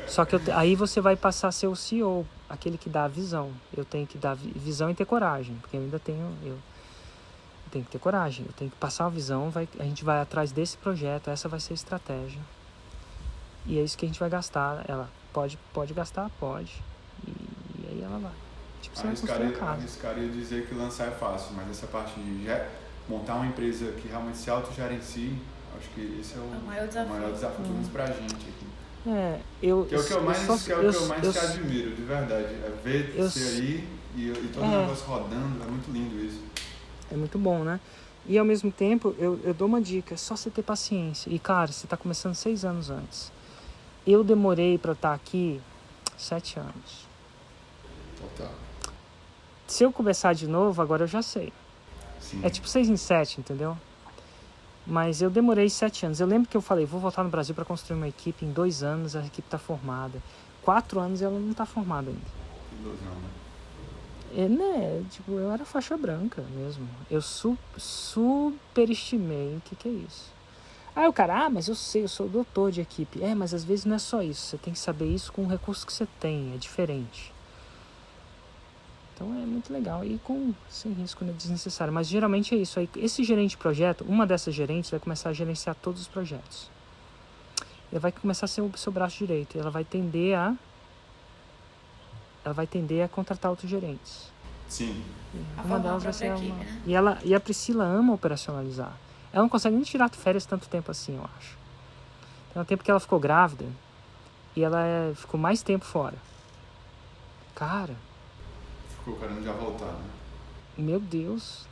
Só que aí você vai passar a ser o CEO, aquele que dá a visão. Eu tenho que dar visão e ter coragem, porque eu ainda tenho... Eu tenho que ter coragem, eu tenho que passar a visão, a gente vai atrás desse projeto, essa vai ser a estratégia. E é isso que a gente vai gastar. Ela pode gastar? Pode. E aí ela vai. Tipo, você vai construir a casa. Arriscaria dizer que lançar é fácil, mas essa parte de montar uma empresa que realmente se autogerencie, acho que esse é o maior desafio, pelo menos pra gente aqui. Que é o que eu mais te admiro, de verdade. É ver você aí e todo o negócio rodando, é muito lindo isso. É muito bom, né? E ao mesmo tempo, eu dou uma dica, é só você ter paciência. E cara, você tá começando 6 anos antes. Eu demorei pra estar aqui 7 anos. Total. Se eu começar de novo, agora eu já sei. Sim. É tipo 6 em 7, entendeu? Mas eu demorei 7 anos. Eu lembro que eu falei, vou voltar no Brasil para construir uma equipe. Em 2 anos a equipe está formada. 4 anos ela não está formada ainda. Que ilusão, né? Né? Tipo, eu era faixa branca mesmo. Eu superestimei. O que é isso? Aí o cara, mas eu sei, eu sou doutor de equipe. Mas às vezes não é só isso. Você tem que saber isso com o recurso que você tem. É diferente. Então é muito legal. E sem risco, né, desnecessário. Mas geralmente é isso. Aí, esse gerente de projeto, uma dessas gerentes vai começar a gerenciar todos os projetos. Ela vai começar a ser o seu braço direito. Ela vai tender a contratar outros gerentes. Sim. Uma delas vai ser equipe, né? E a Priscila ama operacionalizar. Ela não consegue nem tirar férias tanto tempo assim, eu acho. Tem um tempo que ela ficou grávida e ela ficou mais tempo fora. Cara, Ficou querendo já voltar, né? meu Deus.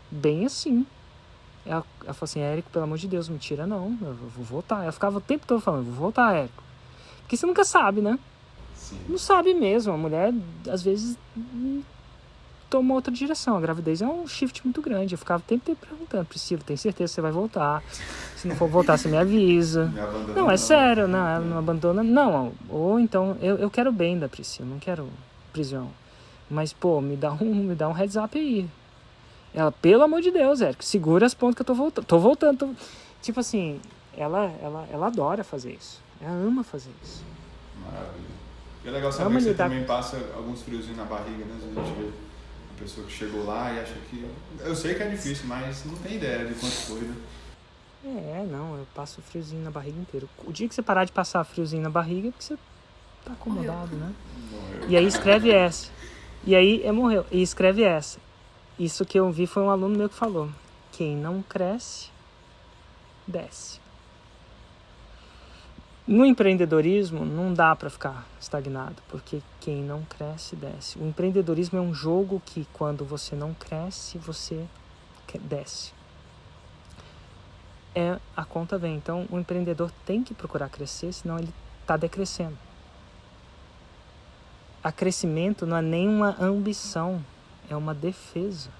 Bem assim. Ela falou assim, Érico, pelo amor de Deus, me tira não, eu vou voltar. Ela ficava o tempo todo falando, vou voltar, Érico. Porque você nunca sabe, né? Sim. Não sabe mesmo. A mulher, às vezes, toma outra direção. A gravidez é um shift muito grande. Eu ficava o tempo perguntando, Priscila, tem certeza que você vai voltar? Se não for voltar, você me avisa. Me abandona, Não, é sério, não, ela não abandona. Não, ou então, eu quero bem da Priscila, não quero prisão. Mas, pô, me dá um heads up aí. Ela, pelo amor de Deus, Érico, segura as pontas que eu tô voltando. Tô voltando. Tipo assim, ela adora fazer isso. Ela ama fazer isso. Maravilha. E é legal saber que você também passa alguns friozinhos na barriga, né? Às vezes a gente vê uma pessoa que chegou lá e acha que... Eu sei que é difícil, mas não tem ideia de quanto foi, né? Não, eu passo friozinho na barriga inteira. O dia que você parar de passar friozinho na barriga é porque você tá acomodado, né? Morreu. E aí escreve essa. E aí morreu. E escreve essa. Isso que eu vi foi um aluno meu que falou. Quem não cresce, desce. No empreendedorismo não dá para ficar estagnado, porque quem não cresce, desce. O empreendedorismo é um jogo que quando você não cresce, você desce. A conta vem. Então o empreendedor tem que procurar crescer, senão ele está decrescendo. A crescimento não é nenhuma ambição, é uma defesa.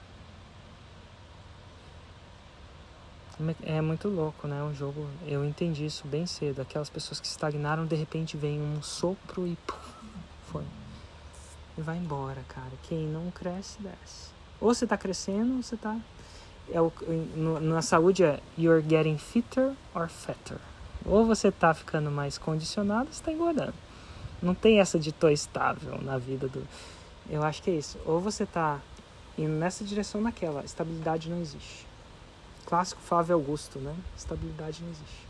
É muito louco, né? Um jogo, eu entendi isso bem cedo. Aquelas pessoas que estagnaram, de repente vem um sopro e puf, foi. E vai embora, cara. Quem não cresce, desce. Ou você tá crescendo, ou você tá... na saúde é you're getting fitter or fatter. Ou você tá ficando mais condicionado, ou você tá engordando. Não tem essa de tô estável na vida do... Eu acho que é isso. Ou você tá indo nessa direção, naquela. Estabilidade não existe. Clássico Flávio Augusto, né? Estabilidade não existe.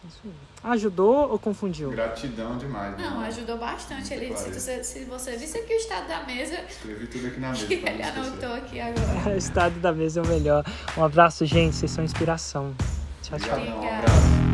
Isso aí. Ajudou ou confundiu? Gratidão demais. Não, né? ajudou bastante. Se você visse aqui o estado da mesa... Escrevi tudo aqui na mesa. Que ele anotou aqui agora. O estado da mesa é o melhor. Um abraço, gente. Vocês são inspiração. Tchau, tchau. Obrigadão, um abraço.